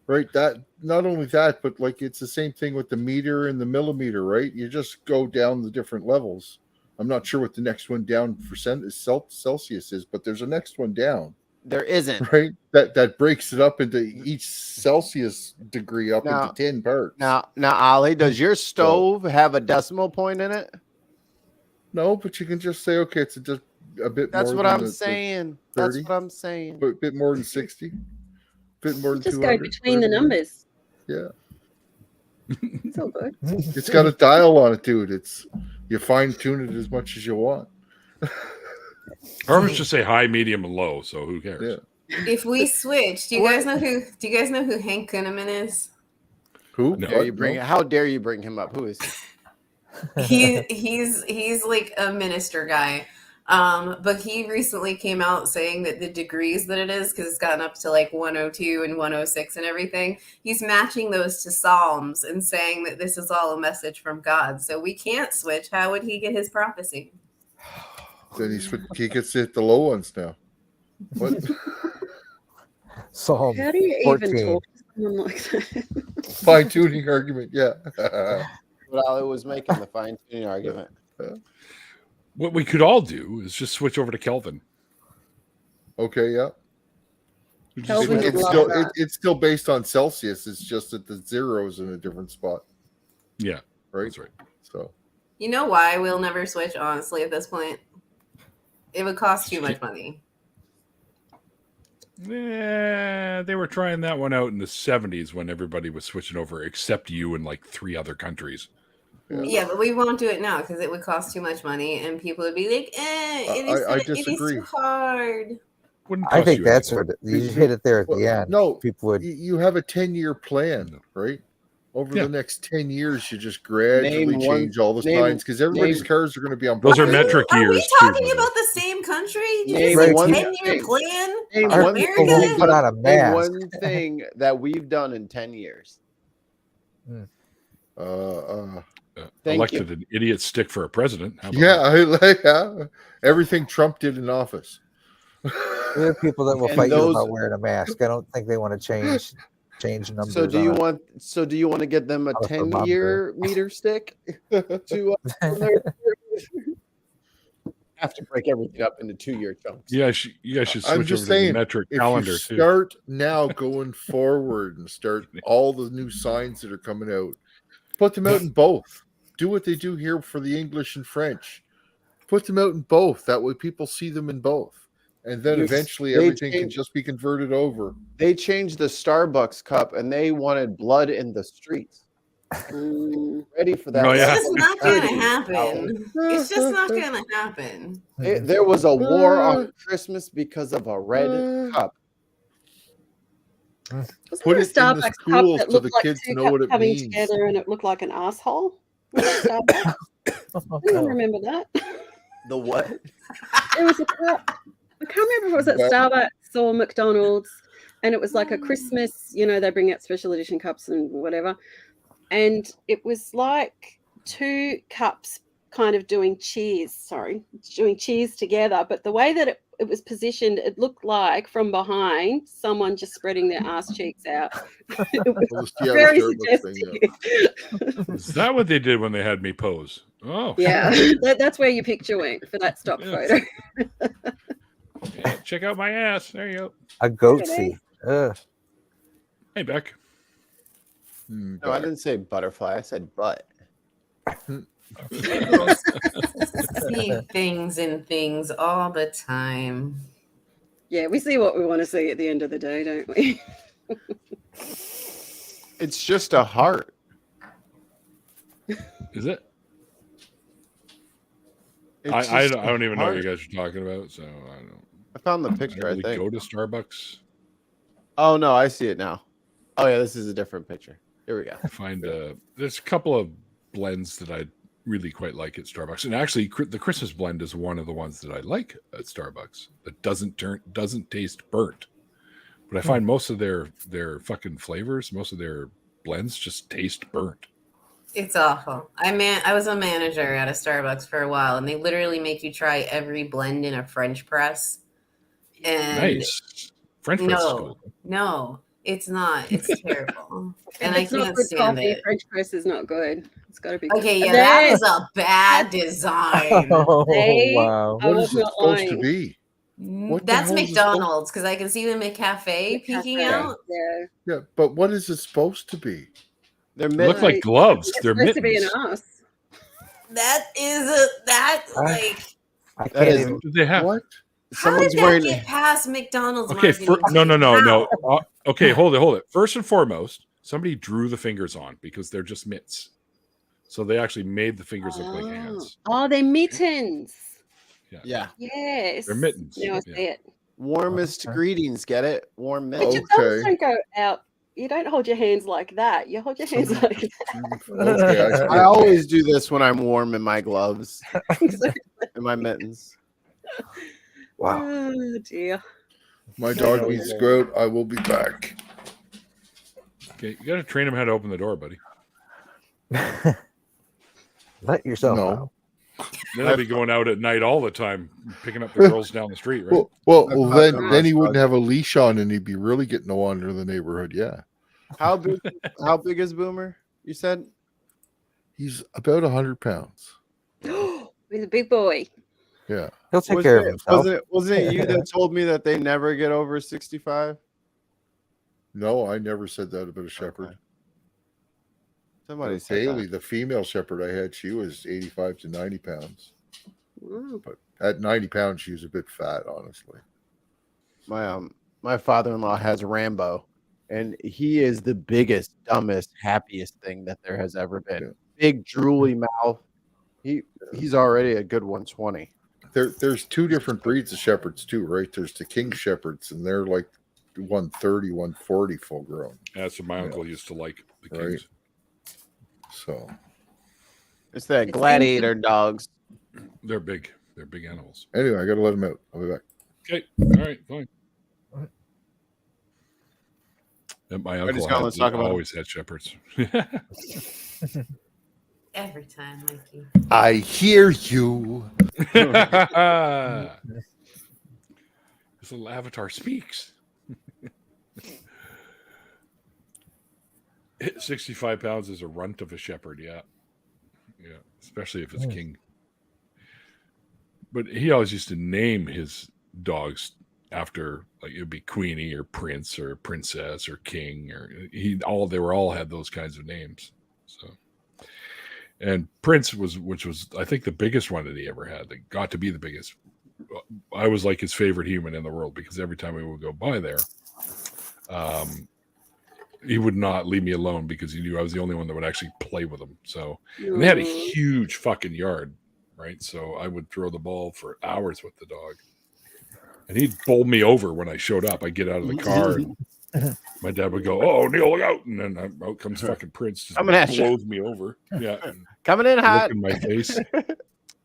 Right? That not only that, but like it's the same thing with the meter and the millimeter, right? You just go down the different levels. I'm not sure what the next one down for Celsius is, but there's a next one down. There isn't. right? That breaks it up into each Celsius degree up Now- into 10 parts. Now, Ollie, does your stove have a decimal point in it? No, but you can just say, okay, it's just a bit That's more what than I'm the saying. That's 30? what I'm saying. but a bit more than 60, bit more than Just 200. go between the whatever it numbers. is. It's all good. Yeah, it's got a dial on it, dude. It's you fine tune it as much as you want. Or let's just say high, medium, and low. So who cares? Yeah. If we switch, do you guys know who Hank Kunneman is? Who? No. What? No? How dare you bring him up? Who is he? He's like a minister guy. But he recently came out saying that the degrees that it is, because it's gotten up to like 102 and 106 and everything, he's matching those to Psalms and saying that this is all a message from God. So we can't switch. How would he get his prophecy? Then he gets to hit the low ones now. What? Psalm How do you 14. even talk to someone like that? Fine tuning argument, yeah. What Ollie was making, the fine tuning argument. What we could all do is just switch over to Kelvin. Okay, yeah. We just Kelvin switch would over- love that. It's still based on Celsius. It's just that the zero is in a different spot, Yeah, right? that's right. So You know why we'll never switch, honestly, at this point? It would cost too much money. Yeah, they were trying that one out in the 70s when everybody was switching over, except you and like 3 other countries. Yeah, but we won't do it now because it would cost too much money, and people would be like, I it is disagree. too hard. Wouldn't I cost think you that's anything. what you hit it there at the Well, end. no, People would. you have a 10-year plan, right? Over Yeah. the next 10 years, you just gradually Name one- change all the name- signs because everybody's name- cars are going to be on. Those are both metric Are we years, too, talking by the way. about the same country? Did you Name just say one 10-year thing. plan? Name Our one people America? won't put on a Name mask. one thing that we've done in 10 years. Thank Elected an idiot stick for a president. How about Yeah, yeah, everything Trump did in office. There are people that will And fight you those- about wearing a mask. I don't think they want to change numbers. So do you on it. want to get them a Not a thermometer. 10-year meter stick to have to break everything up into 2-year chunks? You guys should I'm switch just over to saying, the metric if calendar you too. start now going forward and start all the new signs that are coming out, put them out in both. Do what they do here for the English and French. Put them out in both. That way people see them in both. And then You- eventually they everything can change- just be converted over. They changed the Starbucks cup and they wanted blood in the streets. Mm, Ready for that? Oh, yeah. It's just not going to 30. happen. It's just not going to happen. There was a war on Christmas because of a red cup. wasn't Put there a it in the Starbucks cup schools that so looked the like kids two know cups what it coming means. together and it looked like an asshole? Was it Starbucks? Anyone remember that? The what? It was a cup. I can't remember if it was at Starbucks or McDonald's, and it was like a Christmas. They bring out special edition cups and whatever, and it was like 2 cups kind of doing cheers together, but the way that it was positioned, it looked like from behind someone just spreading their ass cheeks out. It was Yeah, the very Starbucks thing, suggestive. Is that what they did when they had me pose? Oh, Yeah, that's where your picture went for that stock Yeah. photo. yeah, check out my ass. There you go. A goat Okay. seat. Ugh. Hey, Beck. Hmm, No, I didn't say butterfly. I said butt. See things in things all the time. Yeah, we see what we want to see at the end of the day, don't we? It's just a heart. Is it? It's I just a don't even know what heart. you guys are talking about, so I don't. I found the I picture, don't I really think. go to Starbucks. Oh, no, I see it now. Oh, yeah, this is a different picture. Here we go. Find there's a couple of blends that I really quite like at Starbucks, and actually, the Christmas blend is one of the ones that I like at Starbucks. That doesn't taste burnt, but I find most of their fucking flavors, most of their blends just taste burnt. It's awful. I was a manager at a Starbucks for a while, and they literally make you try every blend in a French press. And Nice French press is cool. no, it's not. It's terrible, and I It's not can't good stand coffee. it. French press is not good. It's got to be good. Okay, yeah, And that then- is a bad design. Oh, They- wow. I What was is it not supposed to lying. be? What the That's hell is this McDonald's because I can see the McCafe peeking Cafe. out. Yeah. Yeah, but what is it supposed to be? They're They look mittens. like gloves. It's They're supposed to be an mittens. ass. That is like. I That can't is- even. Do they have? What? How Someone's did that wearing. get past McDonald's? Okay, marketing team? no. How? Okay, hold it. First and foremost, somebody drew the fingers on because they're just mitts. So they actually made the fingers look like hands. Oh, they're mittens. Yeah. Yes. They're mittens. Now I Yeah. see it. Warmest Okay. greetings. Get it? Warm But milk. your thumbs Okay. don't go out. You don't hold your hands like that. You hold your hands like that. Okay, I always do this when I'm warm in my gloves, in my mittens. Wow. Oh dear. my dog needs to go out. I will be back. Okay, you got to train them how to open the door, buddy. Let yourself No. out. Then I'll be going out at night all the time, picking up the girls down the street, right? Then he wouldn't have a leash on, and he'd be really getting no wander the neighborhood. Yeah, How big? How big is Boomer? You said. he's about 100 pounds. He's a big boy. Yeah, He'll take care of himself. Wasn't it you that told me that they never get over 65? no, I never said that about a shepherd. Somebody said Bailey, that. the female shepherd I had, she was 85 to 90 pounds. Wow. But at 90 pounds, she was a bit fat, honestly. My father-in-law has Rambo, and he is the biggest, dumbest, happiest thing that there has ever been. Yeah. Big drooly mouth. He's already a good 120. There's two different breeds of shepherds too, right? There's the king shepherds, and they're like 130, 140 full grown. That's what my uncle used to like. The Right. kings. So It's that gladiator dogs. They're big. They're big animals. anyway, I got to let him out. I'll be back. Okay. All right. Fine. And my just uncle gonna let's talk about always had shepherds. Every time, Mikey. I hear you. This little avatar speaks. 65 pounds is a runt of a shepherd, yeah. Yeah, especially if it's king. But he always used to name his dogs after, like, it would be Queenie or Prince or Princess or King, or they were all had those kinds of names. So, and Prince which was I think the biggest one that he ever had. That got to be the biggest. I was like his favorite human in the world because every time we would go by there, he would not leave me alone because he knew I was the only one that would actually play with him. So, and they had a huge fucking yard, right? So I would throw the ball for hours with the dog, and he'd bowl me over when I showed up. I'd get out of the car, and my dad would go, "Oh, Neil, look out!" And then out comes fucking Prince, just Coming at you. blows me over. Yeah, and Coming in look hot. in my face.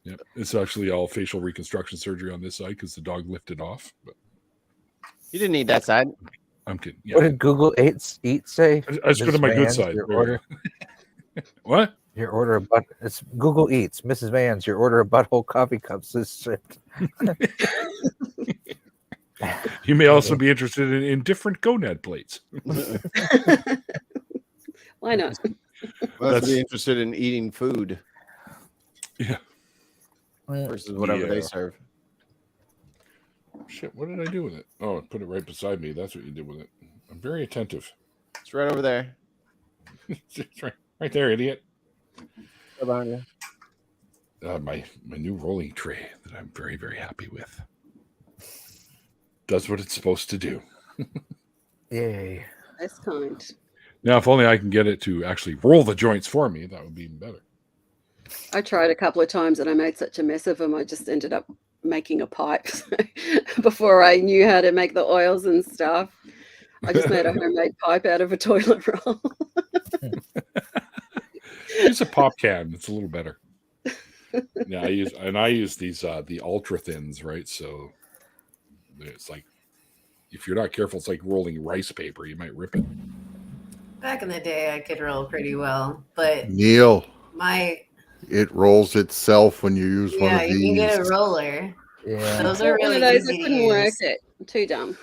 Yeah, it's actually all facial reconstruction surgery on this side because the dog lifted off. But You didn't need that side. I'm kidding. What Yeah, did Google Eat say? I just go to my good Mrs. side. Your There we order, go. What? your order of it's Google Eats. Mrs. Vans, your order of butthole coffee cups is shipped. You may also be interested in different gonad plates. Why not? Let's be interested in eating food Yeah. versus whatever Yeah. they serve. Shit, what did I do with it? Oh, put it right beside me. That's what you did with it. I'm very attentive. It's right over there. It's right there, idiot. Right behind you. My new rolling tray that I'm very, very happy with. Does what it's supposed to do. Yay. That's kind. Now, if only I can get it to actually roll the joints for me, that would be even better. I tried a couple of times and I made such a mess of them. I just ended up making a pipe before I knew how to make the oils and stuff. I just made a homemade pipe out of a toilet roll. Use a pop can. It's a little better. Yeah, I use these the ultra thins, right? So it's like if you're not careful, it's like rolling rice paper. You might rip it. Back in the day, I could roll pretty well, but Neil, my it rolls itself when you use one yeah, of you these. can get a roller. Yeah. Those are One really of those, easy I to couldn't work use. it. I'm too dumb.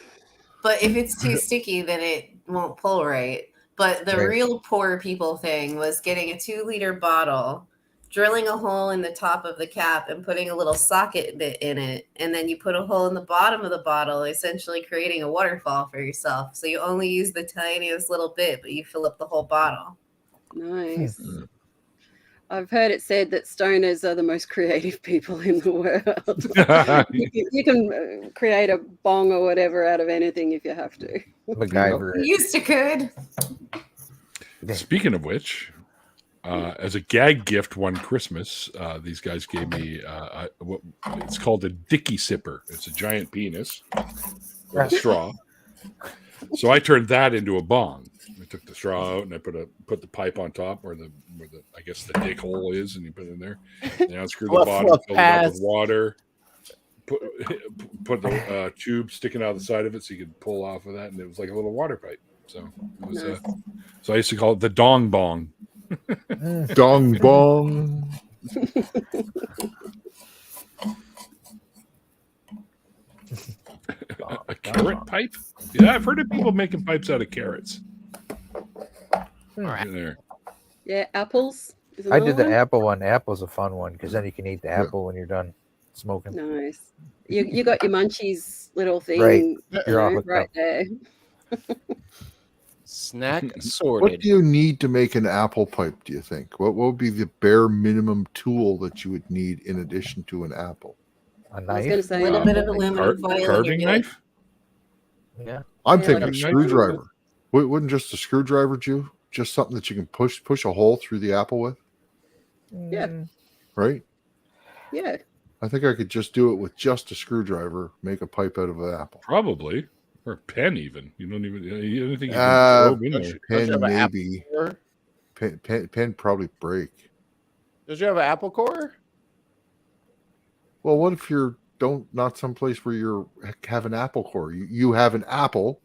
But if it's too sticky, then it won't pull right. But the Right. real poor people thing was getting a 2-liter bottle, drilling a hole in the top of the cap and putting a little socket bit in it, and then you put a hole in the bottom of the bottle, essentially creating a waterfall for yourself. So you only use the tiniest little bit, but you fill up the whole bottle. Nice. I've heard it said that stoners are the most creative people in the world. You can create a bong or whatever out of anything if you have to. MacGyver. You used to could. Speaking of which, as a gag gift one Christmas, these guys gave me it's called a dicky sipper. It's a giant penis with a straw. So I turned that into a bong. I took the straw out and I put the pipe on top where the I guess the dick hole is, and you put it in there. And I unscrew the bottom, fill it up with water. Put the tube sticking out the side of it so you could pull off of that, and it was like a little water pipe. So it was, Nice. so I used to call it the dong bong. Dong bong. A carrot pipe? Yeah, I've heard of people making pipes out of carrots. In there. Yeah, apples. is I another did the one. apple one. Apple's a fun one because then you can eat the apple when you're done smoking. Nice. You got your munchies little thing Right. You're all hooked right up. there. Snack What sorted. do you need to make an apple pipe, do you think? What would be the bare minimum tool that you would need in addition to an apple? A I was going to knife. say A little an bit of apple. aluminum foil. and you're Carving good. knife? Yeah. I'm Yeah, thinking like a a screwdriver. Wouldn't just a screwdriver do? Just something that you can push a hole through the apple with, Yeah. right? Yeah. I think I could just do it with just a screwdriver, make a pipe out of an apple. Probably. Or a pen even. You don't even anything you can Uh, probe in there. Pen you have an apple maybe. core? Pen probably break. Does you have an apple core? Well, what if you're not someplace where you have an apple core? You have an apple,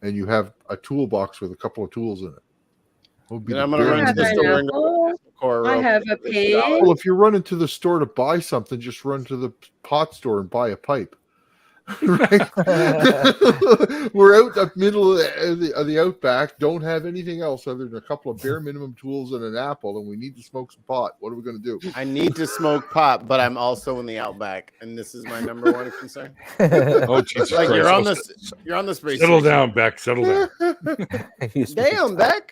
and you have a toolbox with a couple of tools in it. What would be Then I'm the gonna bare run to have the an store and go apple. get an apple core. I real have quick. a pen. Well, if you're running to the store to buy something, just run to the pot store and buy a pipe. Right? We're out the middle of the outback, don't have anything else other than a couple of bare minimum tools and an apple, and we need to smoke some pot. What are we going to do? I need to smoke pot, but I'm also in the outback, and this is my number one concern. Oh Jesus Like Christ. you're on the space. Settle station. down, Beck. Settle down. Damn, Beck.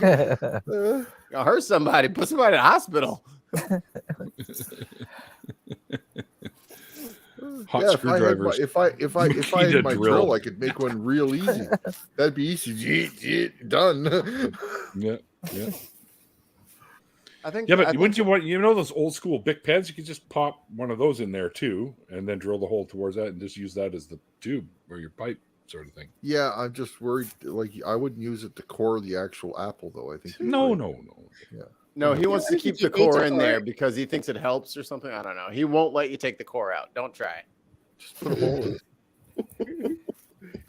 I hurt somebody. Put somebody in the hospital. Hot Yeah, screwdrivers. if I need had a my drill. drill, I could make one real easy. That'd be easy. Done. Yeah, yeah. I think. Yeah, I but think- wouldn't you want those old school Bic pens? You could just pop one of those in there too, and then drill the hole towards that, and just use that as the tube or your pipe sort of thing. Yeah, I'm just worried. Like, I wouldn't use it to core the actual apple, though. I think. No. No, he wants to keep the You need core to in core there it. because he thinks it helps or something. I don't know. He won't let you take the core out. Don't try. Just put a hole in it.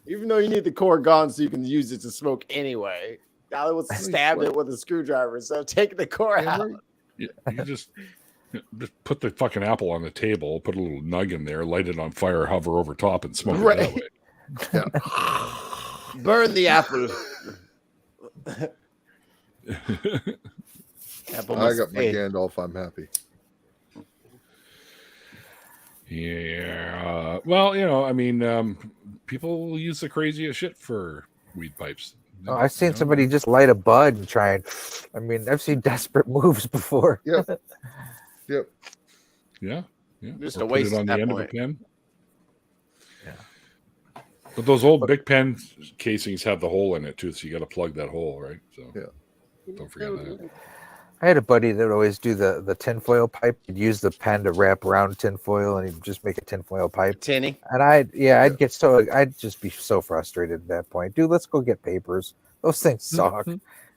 Even though you need the core gone so you can use it to smoke anyway. Dolly wants to stab it with a screwdriver, so take the core Yeah, out. right. You just put the fucking apple on the table, put a little nug in there, light it on fire, hover over top, and smoke Right. it that way. Burn the apple. Apple I must got my stay. Gandalf. I'm happy. Yeah. Well, I mean, people use the craziest shit for weed pipes. Oh, I've seen somebody just light a bud and try and. I mean, I've seen desperate moves before. Yep. Yep. Yeah. Just Or a put waste it on at the that end point. of a pen. Yeah. But those old Bic pen casings have the hole in it too, so you got to plug that hole, right? So Yeah. don't forget that. I had a buddy that would always do the tinfoil pipe. He'd use the pen to wrap around tinfoil, and he'd just make a tinfoil pipe. Tinny. And I'd just be so frustrated at that point. Dude, let's go get papers. Those things suck.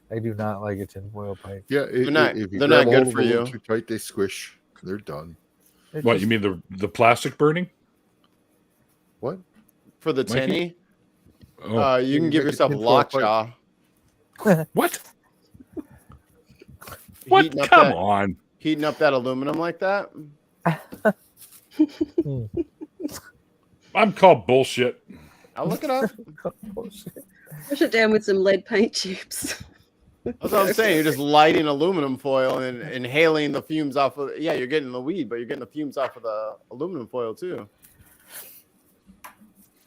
I do not like a tinfoil pipe. Yeah. They're not- if you they're grab not a good hold for of them you. Too tight, they squish. They're done. They're What just- you mean the plastic burning? What? For the Mikey? tinny, Oh, you can give make a yourself a tinfoil pipe. lockjaw. what? What? Heating up Come that- on. Heating up that aluminum like that. I'm called bullshit. I'll look it up. Push it down with some lead paint chips. That's what I'm saying. You're just lighting aluminum foil and inhaling the fumes off of. Yeah, you're getting the weed, but you're getting the fumes off of the aluminum foil too.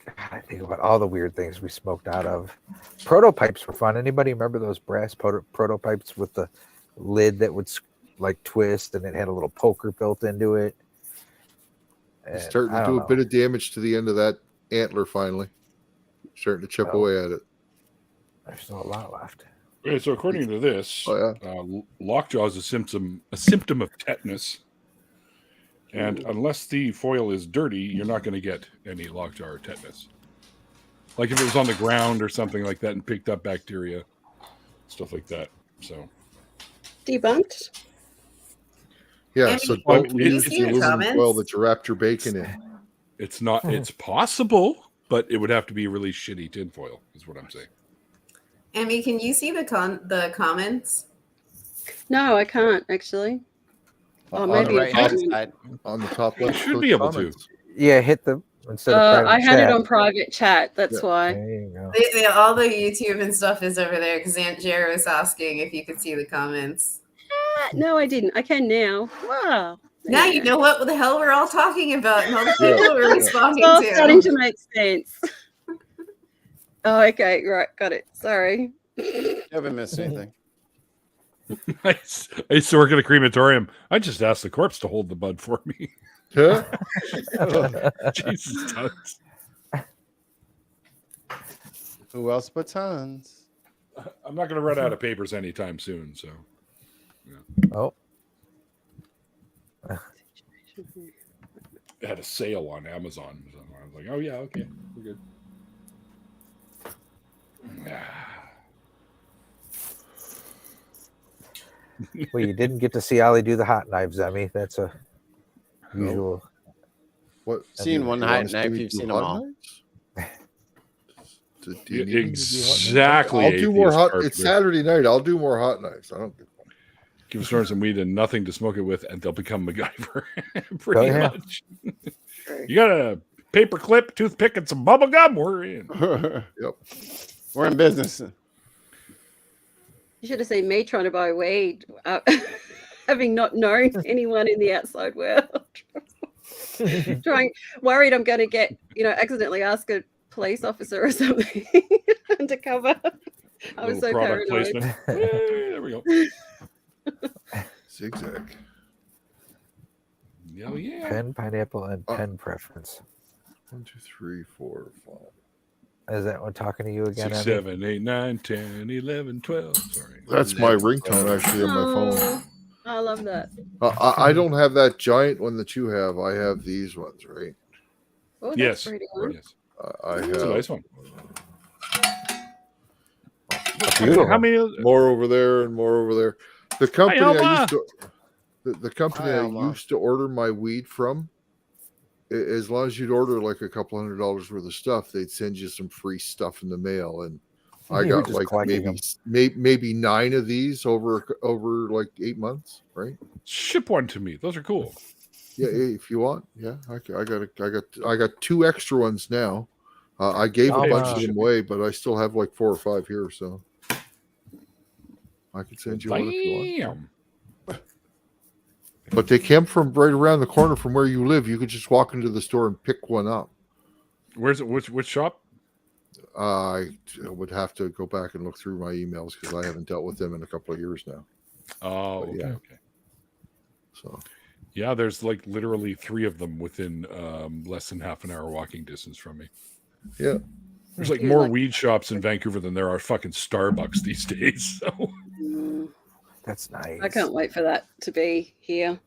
God, I think about all the weird things we smoked out of. Protopipes were fun. Anybody remember those brass protopipes with the lid that would like twist and it had a little poker built into it? It's starting to do a bit of damage to the end of that antler finally. Starting to chip away at it. There's still a lot left. Okay, so according to this, Oh, lockjaw is a symptom of tetanus. And unless the foil is dirty, you're not going to get any lockjaw or tetanus. Like if it was on the ground or something like that and picked up bacteria, stuff like that. So Debunked. Yeah, And so Well, don't did you use see the the aluminum comments? foil that you wrapped your bacon in. it's not. It's possible, but it would have to be really shitty tinfoil, is what I'm saying. Emmy, can you see the comments? No, I can't actually. Oh, On maybe the it's Right hand happening. side. On the top You left. should click be able to. comments. Yeah, hit the instead of private I had chat. it on private chat. That's Yeah. why. There you go. All the YouTube and stuff is over there because Aunt Jera was asking if you could see the comments. No, I didn't. I can now. Wow. Now you know what the hell we're all talking about and all the people we're responding It's all to. starting to make sense. Oh, okay. Right. Got it. Sorry. You haven't missed anything. I used to work at a crematorium. I just asked the corpse to hold the bud for me. Huh? Jesus, tons. Who else but tons? I'm not going to run out of papers anytime soon. So Oh, it had a sale on Amazon. So I was like, oh yeah, okay, we're good. well, you didn't get to see Ollie do the hot knives, Emmy. That's a usual. What? Seen one You hot wanna see knife, me you've do seen them hot all. knives? Do you need me to do hot knives? Exactly. I'll do more atheist hot. carpenter. It's Saturday night. I'll do more hot knives. I don't give a fuck. Give Storm some weed and nothing to smoke it with, and they'll become MacGyver. Pretty Oh, yeah. much. You got a paper clip, toothpick, and some bubble gum. We're in. Yep. We're in business. You should have seen me trying to buy weed, having not known anyone in the outside world. Worried I'm going to get, accidentally ask a police officer or something undercover. I was so Little product paranoid. placement. Hey, there we go. Zigzag. Oh yeah. Pen, pineapple, and pen preference. 1, 2, 3, 4, 5. Is that one talking to you again? 6, Emmy? 7, 8, 9, 10, 11, 12. Sorry. That's my ringtone actually on my phone. Oh, I love that. I don't have that giant one that you have. I have these ones, right? Oh, that's Yes. pretty one. Yes. I It's a have nice one. Beautiful. How many? more over there and more over there. The company I Alma. used to, the company Hi, I Alma. used to order my weed from, as long as you'd order like a couple $100 worth of stuff, they'd send you some free stuff in the mail. And I You were got just like collecting maybe 9 of these over like 8 months, right? Ship one to me. Those are cool. Yeah, if you want. Yeah, I got 2 extra ones now. I gave a Oh, bunch wow. of them away, but I still have like 4 or 5 here, so I could send you one if you want. Damn. But they came from right around the corner from where you live. You could just walk into the store and pick one up. Where's it? Which shop? I would have to go back and look through my emails because I haven't dealt with them in a couple of years now. Oh, But okay, yeah. okay. So Yeah, there's like literally 3 of them within less than half an hour walking distance from me. yeah, There's like You're more like- weed shops in Vancouver than there are fucking Starbucks these days. So Mm, That's nice. I can't wait for that to be here.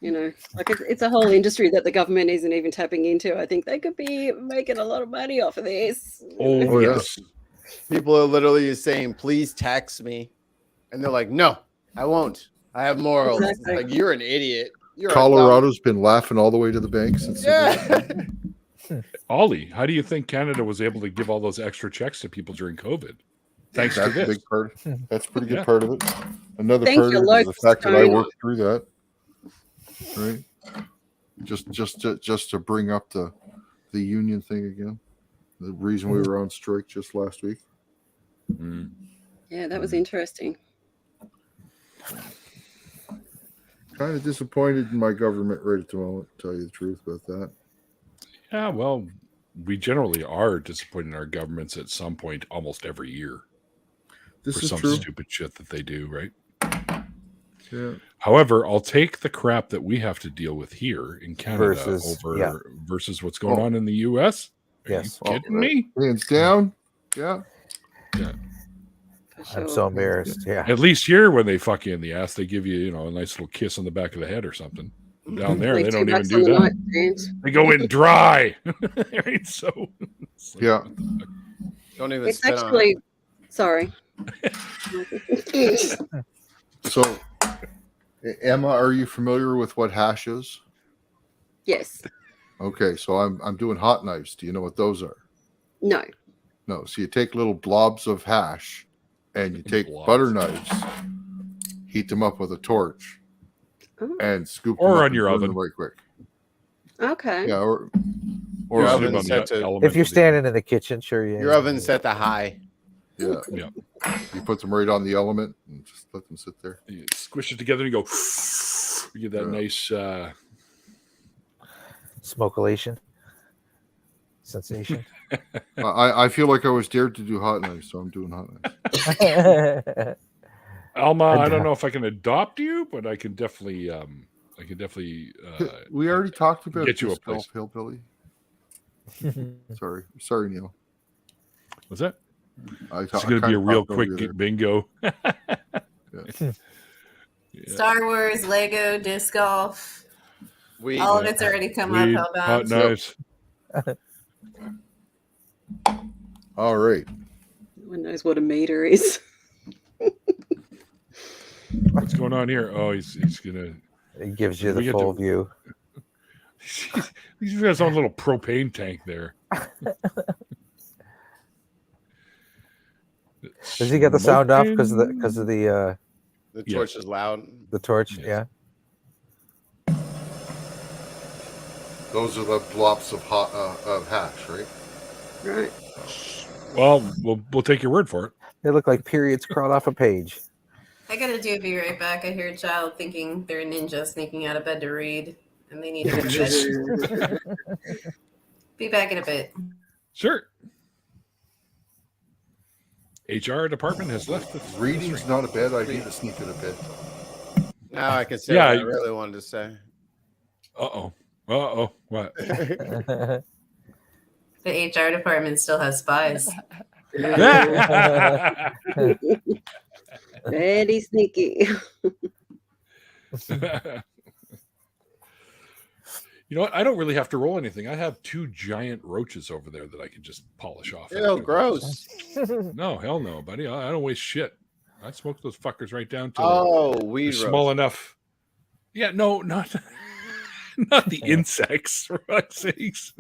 Like it's a whole industry that the government isn't even tapping into. I think they could be making a lot of money off of this. Oh, yeah. yes. People are literally saying, "Please tax me," and they're like, "No, I won't. I have morals." It's Exactly. like, you're an idiot. You're a Colorado's been laughing all the way to the bank since. dumb- Yeah. Ollie, how do you think Canada was able to give all those extra checks to people during COVID? Thanks to That's a this. big part. That's a pretty good Yeah. part of it. Another Thank part you, of it is the Lord, fact that I China. worked through that. Right. Just to bring up the union thing again. The reason we were on strike just last week. Mm. Yeah, that was interesting. Kind of disappointed in my government right at the moment, to tell you the truth about that. Yeah, well, we generally are disappointed in our governments at some point almost every year This for is some true. stupid shit that they do, right? Yeah. However, I'll take the crap that we have to deal with here in Canada Versus- yeah. versus what's going Oh. on in the US. Are Yes. you kidding me? Hands down. Yeah. For sure. I'm so embarrassed. Yeah. At least here, when they fuck you in the ass, they give you, a nice little kiss on the back of the head or something. Down there, Leave they don't even $2 do on the that. nightstand. They go in dry. Right? So, it's like, Yeah. Don't even It's spit on actually, it. sorry. So, Emma, are you familiar with what hash is? Yes. Okay, so I'm doing hot knives. Do you know what those are? No. No. So you take little blobs of hash, and you take Blobs. butter knives, heat them up with a torch, Oh, and scoop Or them up on and your burn oven. them right quick. okay. Yeah, or Your Just oven's on the set to- element If you're of the- standing in the kitchen, sure you. Your oven's set to high. yeah, Yeah. you put them right on the element and just let them sit there. You squish it together and you go. You get that Yeah. nice. Smokelation sensation. I feel like I was dared to do hot knives, so I'm doing hot knives. Alma, I don't Adopt. know if I can adopt you, but I can definitely. We already talked about get you a this, place. Hillbilly. Sorry, Neil. What's that? It's It's going to be a real quick bingo. Yeah. Star Wars, Lego, disc golf. Weed. All of it's already come Weed, up. hot Hellbound. knives. All right. No one knows what a meter is. What's going on here? Oh, he's gonna. It gives you We the get full to- view. He's got his own little propane tank there. Does he get the sound off because of the The Yes. torch is loud. torch? Yes. Yeah. Those are the blobs of hot of hash, right? Right. Well, we'll take your word for it. They look like periods crawled off a page. I gotta be right back. I hear a child thinking they're a ninja sneaking out of bed to read, and they need to go to bed. Be back in a bit. Sure. HR department has left. Reading's not a bad idea to sneak out of bed. Now I can say Yeah, what I you- really wanted to say. Uh oh. What? The HR department still has spies. Very sneaky. You know what? I don't really have to roll anything. I have 2 giant roaches over there that I can just polish off. Ew, afterwards. gross. No, hell no, buddy. I don't waste shit. I smoke those fuckers right down to Oh, they're weed small roast. enough. Yeah, no, not not the insects, for fuck's sakes.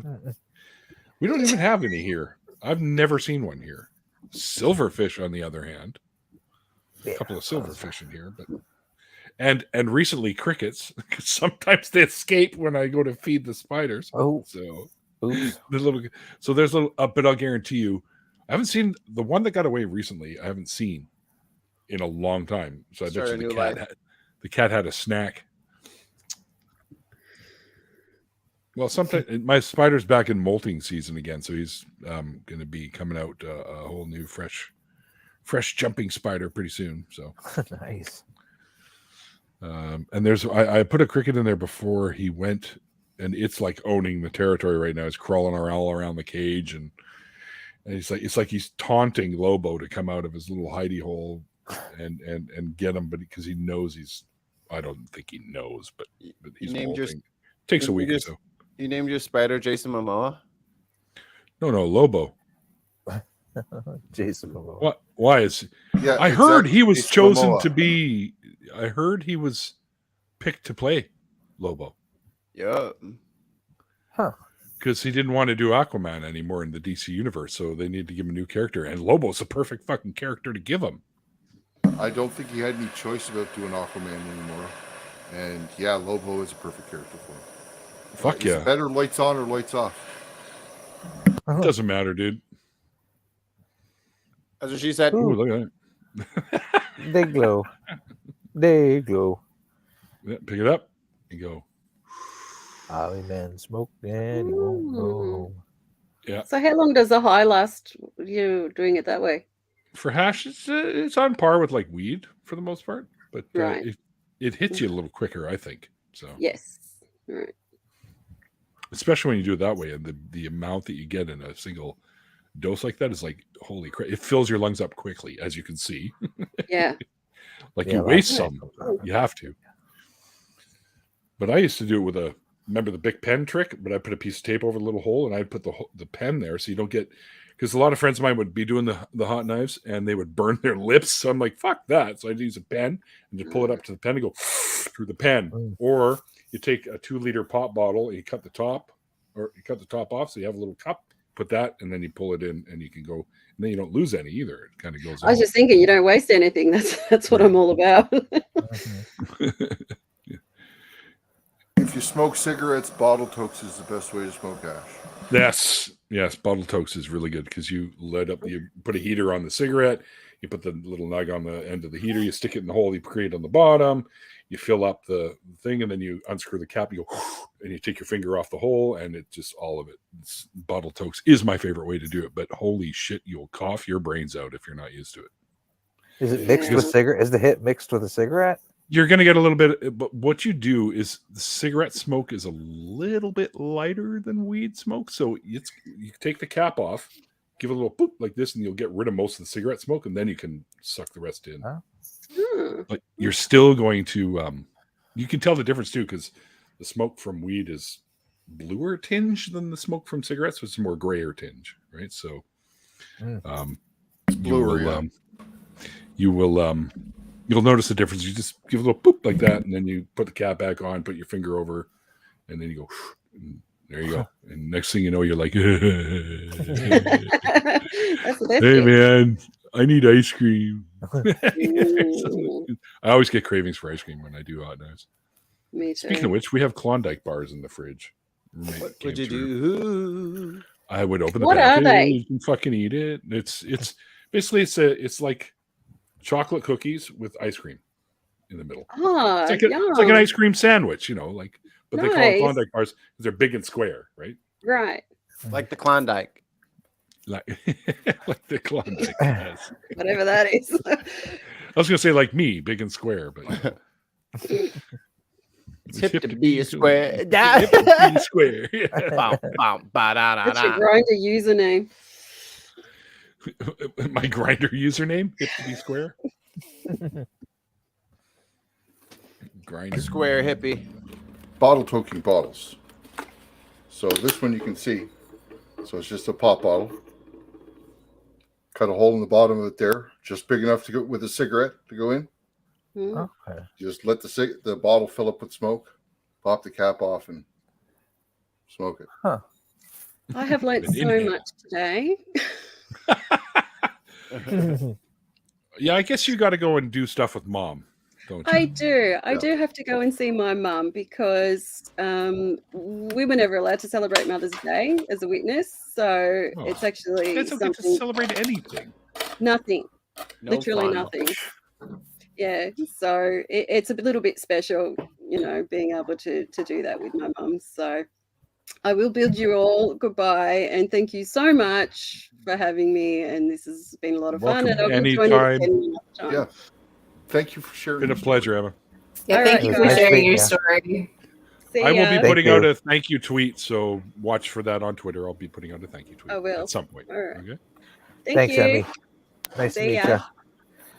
We don't even have any here. I've never seen one here. Silverfish, on the other hand, a couple of silverfish in here, but and recently crickets. Because sometimes they escape when I go to feed the spiders. Oh, So oops. the little, so there's a little, but I'll guarantee you, I haven't seen the one that got away recently. I haven't seen in a long time. So I bet Start you a new the cat had a snack. Well, sometimes my spider's back in molting season again, so he's going to be coming out a whole new fresh jumping spider pretty soon. So Nice. and there's I put a cricket in there before he went, and it's like owning the territory right now. It's crawling all around the cage, and it's like he's taunting Lobo to come out of his little hidey hole and get him, but because he knows I don't think he knows, but he's named your- molting. Takes a you week or just- so. You named your spider Jason Momoa? No, Lobo. Jason Momoa. What? Why is? Yeah, I heard he was Jason chosen Momoa. to be. I heard he was picked to play Lobo Yeah. because he didn't want to do Aquaman anymore in the DC universe, so they need to give him a new character. And Lobo's the perfect fucking character to give him. I don't think he had any choice about doing Aquaman anymore. And yeah, Lobo is a perfect character for him. Fuck Is yeah, it better lights on or lights off? doesn't matter, dude. That's what she said. Ooh, look at that. They glow. They glow. Yeah, pick it up and go. Ollie man smoke and he won't go Ooh. home. Yeah. So how long does a high last? You doing it that way? For hash, it's on par with like weed for the most part, but Right. it hits you a little quicker, I think. So Yes. Right. especially when you do it that way, and the amount that you get in a single dose like that is like holy crap! It fills your lungs up quickly, as you can see. Yeah. Like Yeah, you that's waste nice. some, you have to. But I used to do it with remember the big pen trick, but I put a piece of tape over the little hole and I'd put the pen there so you don't get, because a lot of friends of mine would be doing the hot knives and they would burn their lips. So I'm like, fuck that. So I'd use a pen and just pull it up to the pen and go through the pen. Mm. Or you take a 2-liter pop bottle and you cut the top off so you have a little cup, put that, and then you pull it in and you can go, and then you don't lose any either. It kind of goes I was in. just thinking, you don't waste anything. That's what I'm all about. If you smoke cigarettes, bottle tokes is the best way to smoke hash. Yes, bottle tokes is really good because you put a heater on the cigarette, you put the little nug on the end of the heater, you stick it in the hole you create on the bottom, you fill up the thing, and then you unscrew the cap, you go, and you take your finger off the hole, and it just all of it. Bottle tokes is my favorite way to do it, but holy shit, you'll cough your brains out if you're not used to it. Is it mixed Yeah. with cigarette? Is the hit mixed with a cigarette? You're going to get a little bit, but what you do is the cigarette smoke is a little bit lighter than weed smoke. So you take the cap off, give it a little boop like this, and you'll get rid of most of the cigarette smoke, and then you can suck the rest in. Huh? Hmm. But you're still going to, you can tell the difference too, because the smoke from weed is bluer tinge than the smoke from cigarettes, so it's a more grayer tinge, right? So, Bluer, you'll notice the difference. You just give a little boop like that, and then you put the cap back on, put your finger over, and then you go, and there you go. And next thing you know, you're like, That's the best hey bit. man, I need ice cream. Ooh. I always get cravings for ice cream when I do hot knives. Me too. Speaking of which, we have Klondike bars in the fridge. What would you do? I would open the What are package they? and fucking eat it. It's basically it's like chocolate cookies with ice cream in the middle. Oh, It's like an ice cream sandwich, like, but they call it Nice. Klondike bars because they're big and square, right? Right. Like the Klondike. Like, like the Klondike. Yes. Whatever that is. I was gonna say like me, big and square, but It's hip to be a square. Hip to be square. Yeah. Bum, bum, What's your ba-da-da-da. grinder username? My grinder username, hip to be square. Grinder. Square hippie. bottle toking bottles. So this one you can see. So it's just a pop bottle. Cut a hole in the bottom of it there, just big enough to go with a cigarette to go in. Hmm. Okay. Just let the bottle fill up with smoke. Pop the cap off and smoke it. I have learnt Been in so here. much today. Yeah, I guess you got to go and do stuff with mom, don't you? I do. I Yeah. do have to go and see my mum because we were never allowed to celebrate Mother's Day as a witness. So Oh. it's actually You guys don't get to something, celebrate anything. nothing, No literally fun. nothing. Yeah. So it's a little bit special, being able to do that with my mum. So I will bid you all goodbye and thank you so much for having me. And this has been a lot of fun. Welcome And I'll be joining anytime. again another time. Yeah. Thank you for sharing. Been a your pleasure, Emma. Yeah, All thank right, you guys. for Nice sharing meeting your ya. story. See I will be ya. Thank putting you. out a thank you tweet, so watch for that on Twitter. I'll be putting out a thank you tweet I will. at some point. All right. Okay. Thank Thanks, you. Emmy. Nice to See meet ya.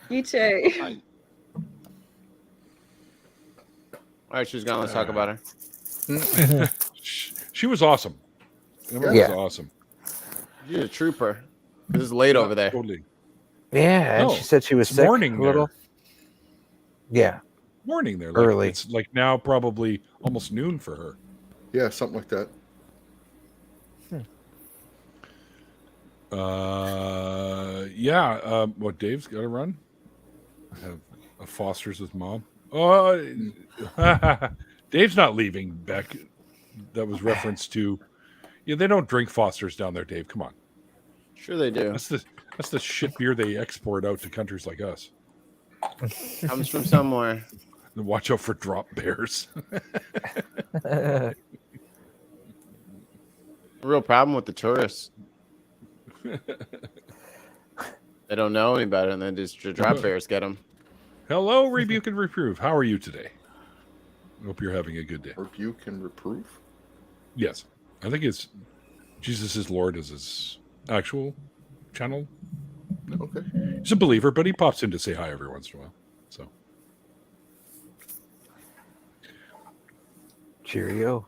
you. You too. All right, she's gone. Let's talk about her. She was awesome. Emma Yeah. was awesome. You're a trooper. This is late over there. Totally. Yeah, and No, she said she was it's sick. morning a little. there. Yeah. Morning there. Early. It's like now probably almost noon for her. Yeah, something like that. Yeah. What Dave's got to run? Have a Foster's with mom. Oh, Dave's not leaving. Beck. That was reference to. Yeah, they don't drink Foster's down there, Dave. Come on. Sure they do. That's the shit beer they export out to countries like us. Comes from somewhere. And watch out for drop bears. The real problem with the tourists. They don't know any better, and then just drop bears get them. Hello, Rebuke and Reprove. How are you today? Hope you're having a good day. Rebuke and reprove. Yes. I think it's Jesus is Lord is his actual channel. Okay. He's a believer, but he pops in to say hi every once in a while. So Cheerio.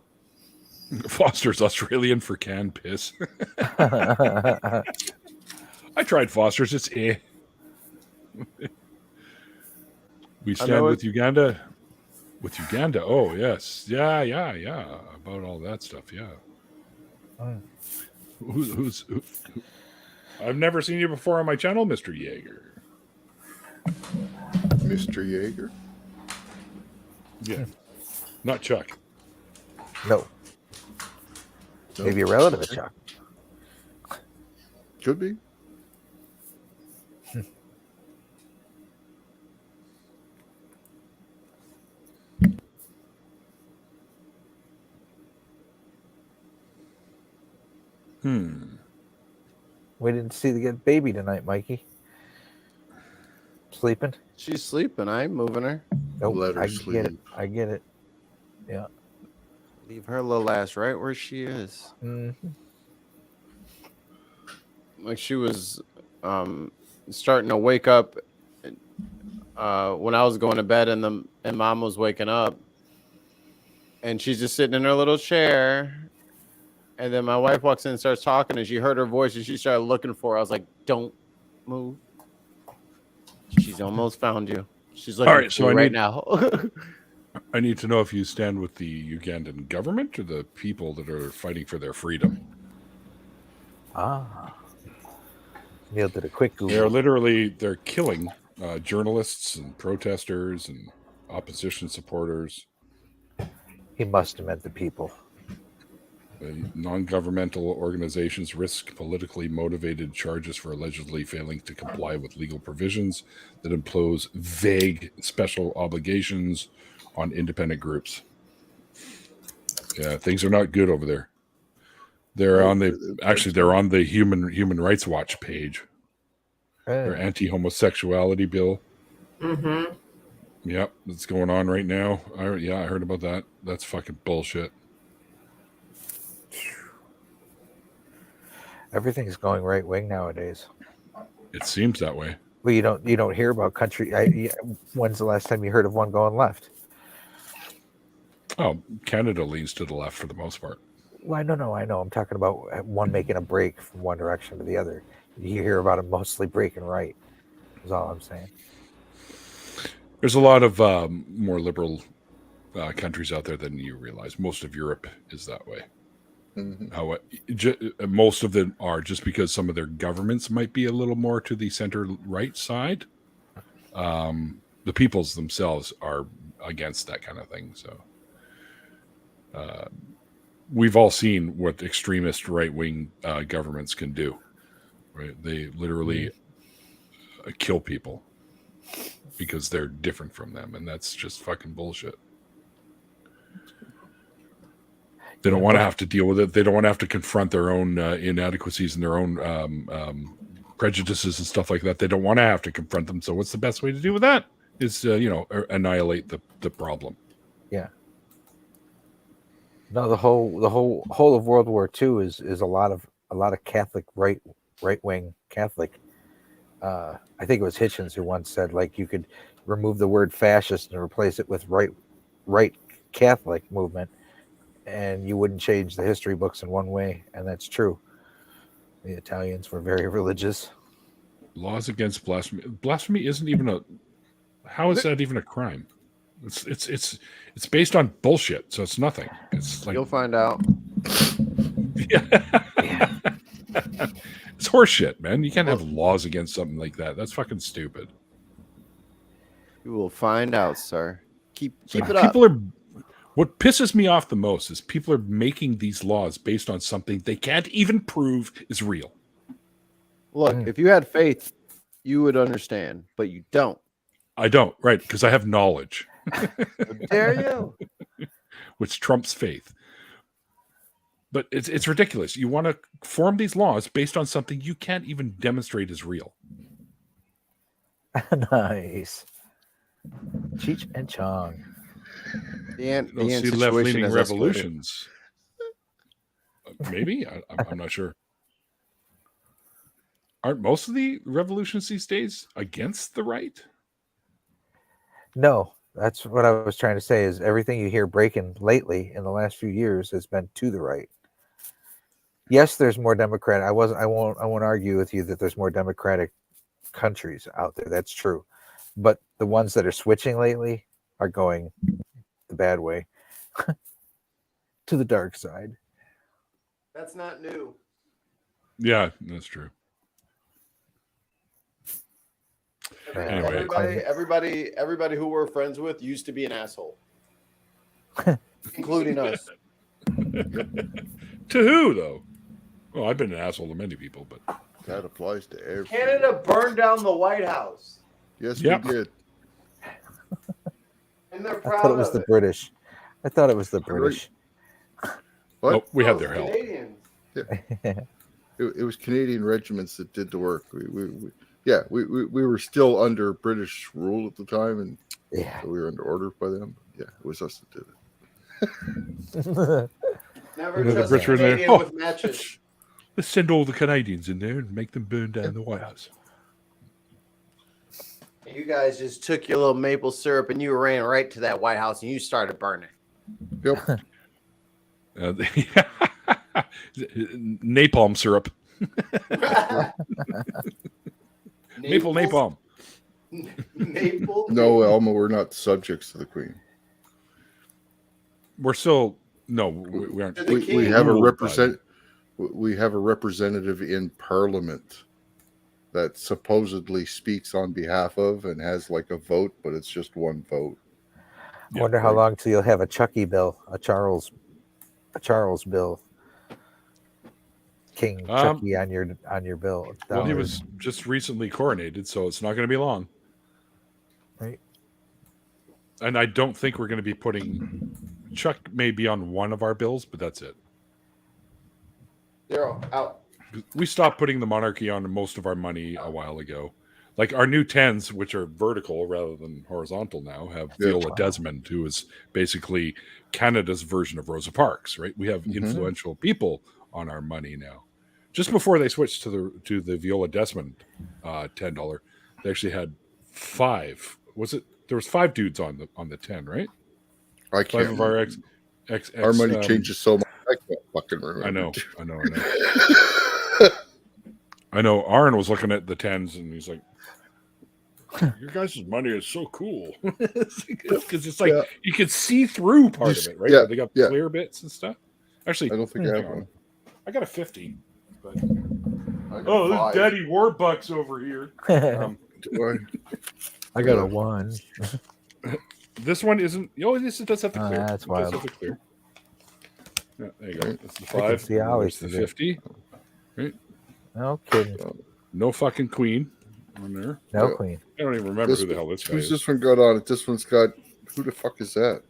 Foster's Australian for canned piss. I tried Foster's. It's We stand with Uganda. With Uganda. Oh, yes. Yeah. About all that stuff. Yeah. Who? I've never seen you before on my channel, Mr. Yeager. Mr. Yeager. Yeah. Not Chuck. No. No. Maybe a relative of Chuck. Could be. We didn't see the baby tonight, Mikey. Sleeping? She's sleeping. I ain't moving her. Nope. Let her I get it. sleep. I get it. Yeah. Leave her little ass right where she is. Mm-hmm. Like she was starting to wake up when I was going to bed, and Mom was waking up, and she's just sitting in her little chair. And then my wife walks in and starts talking, and she heard her voice, and she started looking for her. I was like, "Don't move. She's almost found you. She's looking for you right now." I need to know if you stand with the Ugandan government or the people that are fighting for their freedom. Ah. Neil did a quick They're Google. they're killing journalists and protesters and opposition supporters. He must have meant the people. Non-governmental organizations risk politically motivated charges for allegedly failing to comply with legal provisions that impose vague special obligations on independent groups. Yeah, things are not good over there. They're on the Human Rights Watch page. Their anti-homosexuality bill. Mm-hmm. Yep, that's going on right now. I heard about that. That's fucking bullshit. Everything's going right wing nowadays. It seems that way. Well, you don't hear about country. When's the last time you heard of one going left? Oh, Canada leans to the left for the most part. Well, I know. I'm talking about one making a break from one direction to the other. You hear about it mostly breaking right. Is all I'm saying. There's a lot of more liberal countries out there than you realize. Most of Europe is that way. Mm-hmm. Most of them are, just because some of their governments might be a little more to the center right side. The peoples themselves are against that kind of thing. So we've all seen what extremist right-wing governments can do. Right? They literally kill people because they're different from them, and that's just fucking bullshit. They don't want to have to deal with it. They don't want to have to confront their own inadequacies and their own prejudices and stuff like that. They don't want to have to confront them. So what's the best way to deal with that? Is annihilate the problem. Yeah. No, the whole of World War II is a lot of Catholic right wing Catholic. I think it was Hitchens who once said, like, you could remove the word fascist and replace it with right Catholic movement, and you wouldn't change the history books in one way, and that's true. The Italians were very religious. Laws against blasphemy. Blasphemy isn't even how is that even a crime? It's based on bullshit, so it's nothing. It's like, You'll find out. yeah. It's horseshit, man. You can't have laws against something like that. That's fucking stupid. You will find out, sir. Keep it up. What pisses me off the most is people are making these laws based on something they can't even prove is real. Look, if you had faith, you would understand, but you don't. I don't, right? Because I have knowledge, How dare you? which trumps faith. But it's ridiculous. You want to form these laws based on something you can't even demonstrate is real. Nice. Cheech and Chong. The ant Those see situation left-leaning has escalated. revolutions. Maybe I'm not sure. Aren't most of the revolutions these days against the right? No, that's what I was trying to say. Is everything you hear breaking lately in the last few years has been to the right. Yes, there's more Democrat. I won't argue with you that there's more Democratic countries out there. That's true, but the ones that are switching lately are going the bad way to the dark side. That's not new. Yeah, that's true. Anyway. Everybody who we're friends with used to be an asshole, including us. To who, though? Well, I've been an asshole to many people, but That applies to every. Canada burned down the White House, Yes, Yep. we did. and they're I proud thought it was of the it. British. I thought it was the You're right. British. What? oh, we had No, their help. Canadians. It was Canadian regiments that did the work. We were still under British rule at the time, and Yeah. so we were under order by them. Yeah, it was us that did it. Never You know, the trust a Brits were in there. Canadian Oh. with matches. Let's send all the Canadians in there and make them burn down the White House. You guys just took your little maple syrup and you ran right to that White House and you started burning. Yep. Napalm syrup. Maple Naples- napalm. Maple. No, Elma, we're not subjects to the Queen. We're still we aren't. To the We king. have a Ruled by We have a representative in Parliament that supposedly speaks on behalf of and has like a vote, but it's just one vote. I wonder how long till you'll have a Chucky bill, a Charles bill. King Chucky on your bill. Well, he was just recently coronated, so it's not going to be long. Right. And I don't think we're going to be putting Chuck may be on one of our bills, but that's it. They're out. We stopped putting the monarchy on most of our money a while ago. Like our new 10s, which are vertical rather than horizontal now, have Yeah. Viola Desmond, who is basically Canada's version of Rosa Parks, right? We have influential people on our money now. Just before they switched to the Viola Desmond $10, they actually had 5. Was it? There was 5 dudes on the 10, right? I 5 can't. of our Our money changes so much. I can't fucking remember. I know. I know. Aaron was looking at the 10s and he's like, "Your guys' money is so cool," because it's like Yeah. you can see through part of it, right? Yeah, Where they got yeah. clear bits and stuff. Actually, I don't think I hang have on. one. I got a 50. But I got oh, this 5. Daddy Warbucks over here. Do I got a 1. This one isn't. Oh, this does have the Oh, clear. that's It does wild. have the clear. Yeah, there you go. That's the can 5. see how There's he the did it. 50. No kidding. No fucking queen on there. No Yeah. queen. I don't even remember who the hell this guy Who's is. this one got on it? This one's got. Who the fuck is that?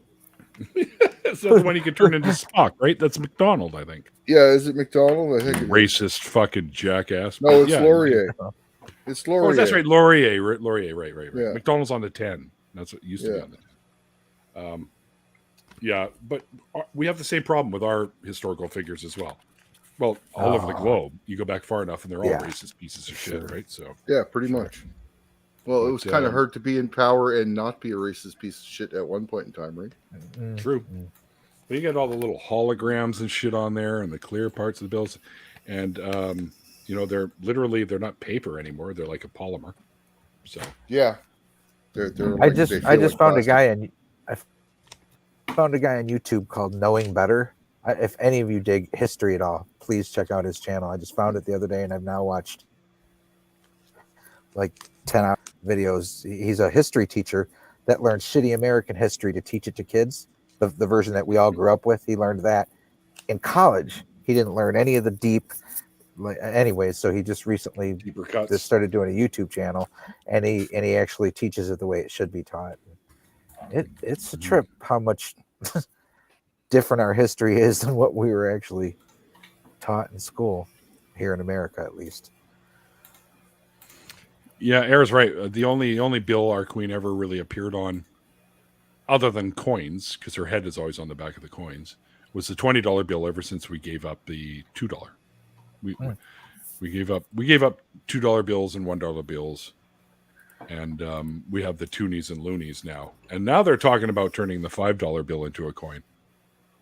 That's the one you can turn into Spock, right? That's McDonald, I think. Yeah, is it McDonald? I think. It is. Racist fucking jackass. No, it's Yeah. Laurier. It's Laurier. Oh, that's right, Laurier. Laurier, right. Yeah. McDonald's on the 10. That's what used to be Yeah. on the 10. Yeah, but we have the same problem with our historical figures as well. Well, all over the globe, you go back far enough, and they're all Yeah. racist pieces of shit, right? So Yeah, pretty much. Well, it was kind of hard to be in power and not be a racist piece of shit at one point in time, right? true. But you got all the little holograms and shit on there, and the clear parts of the bills, and they're not paper anymore; they're like a polymer. So Yeah. They're I like, just they feel found like a plastic. guy on YouTube called Knowing Better. If any of you dig history at all, please check out his channel. I just found it the other day, and I've now watched like 10-hour videos. He's a history teacher that learned shitty American history to teach it to kids. The version that we all grew up with, he learned that in college. He didn't learn any of the deep like anyways, so he just recently Deeper cuts. just started doing a YouTube channel, and he actually teaches it the way it should be taught. It's a trip how much different our history is than what we were actually taught in school here in America, at least. Yeah, Air's right. The only bill our queen ever really appeared on, other than coins, because her head is always on the back of the coins, was the $20 bill. Ever since we gave up the $2, we gave up $2 bills and $1 bills, and we have the toonies and loonies now. And now they're talking about turning the $5 bill into a coin.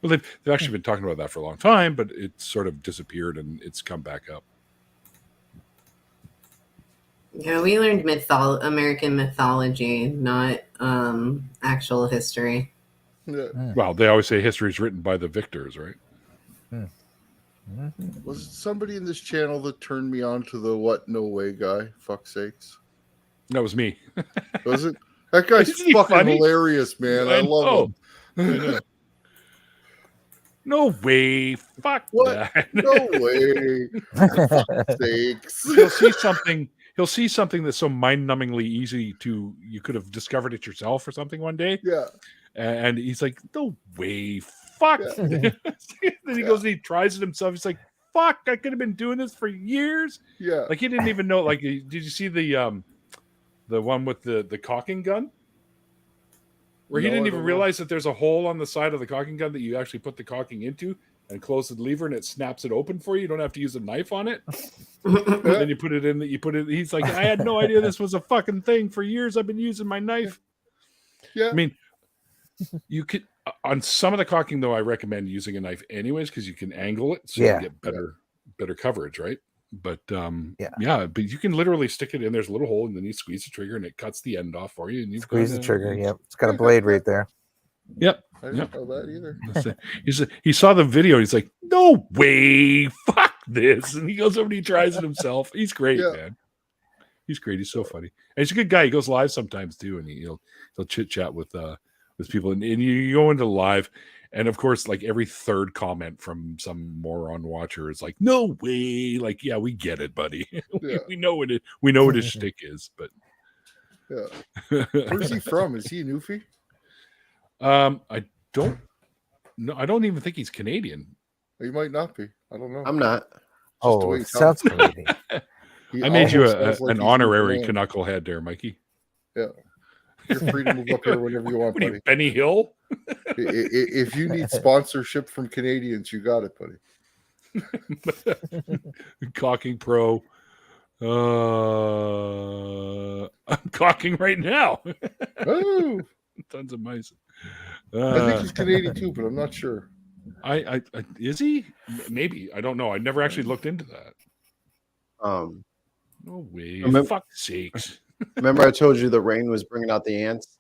Well, they've actually been talking about that for a long time, but it's sort of disappeared and it's come back up. Yeah, we learned American mythology, not actual history. Yeah. Well, they always say history is written by the victors, right? Was it somebody in this channel that turned me on to the what? No way guy. Fuck sakes. That was me. Was it? That guy's Isn't he fucking funny? hilarious, man. I love him. I know. No way. Fuck What? that. No way. For fuck's sakes. He'll see something that's so mind-numbingly easy to, you could have discovered it yourself or something one day. Yeah. And he's like, no way. Fuck. Yeah. Then he goes and he tries it himself. He's like, fuck, I could have been doing this for years. Yeah. Like, he didn't even know. Like, did you see the one with the caulking gun? Where he No, didn't I even don't know. realize that there's a hole on the side of the caulking gun that you actually put the caulking into and close the lever and it snaps it open for you. You don't have to use a knife on it. And then you put it in. He's like, I had no idea this was a fucking thing. For years I've been using my knife. Yeah. I mean, you could on some of the caulking though. I recommend using a knife anyways because you can angle it so you Yeah. get better coverage, right? But Yeah. but you can literally stick it in. There's a little hole, and then you squeeze the trigger, and it cuts the end off for you. And you Squeeze the trigger. Yep, it's got a blade right there. Yep. I didn't know that either. He saw the video. And he's like, "No way, fuck this!" And he goes over and he tries it himself. He's great, Yeah. man. He's great. He's so funny. And he's a good guy. He goes live sometimes too, and he'll chit chat with people. And you go into live, and of course, like every third comment from some moron watcher is like, "No way!" Like, yeah, we get it, buddy. Yeah. we know what we know what his shtick is, but Yeah. Where's he from? Is he a Newfie? I don't know. I don't even think he's Canadian. He might not be. I don't know. I'm not. the Oh, way he it sounds Canadian. He I made you almost sounds like an he's honorary from knucklehead there, Mikey. You're free to move up here whenever you want, What are buddy. you, Benny Hill? If you need sponsorship from Canadians, you got it, buddy. Caulking pro. I'm caulking right now. Oh, Tons of mice. I think he's Canadian too, but I'm not sure. I is he? Maybe. I don't know. I never actually looked into that. No way. Remember- Fuck's sakes. Remember I told you the rain was bringing out the ants?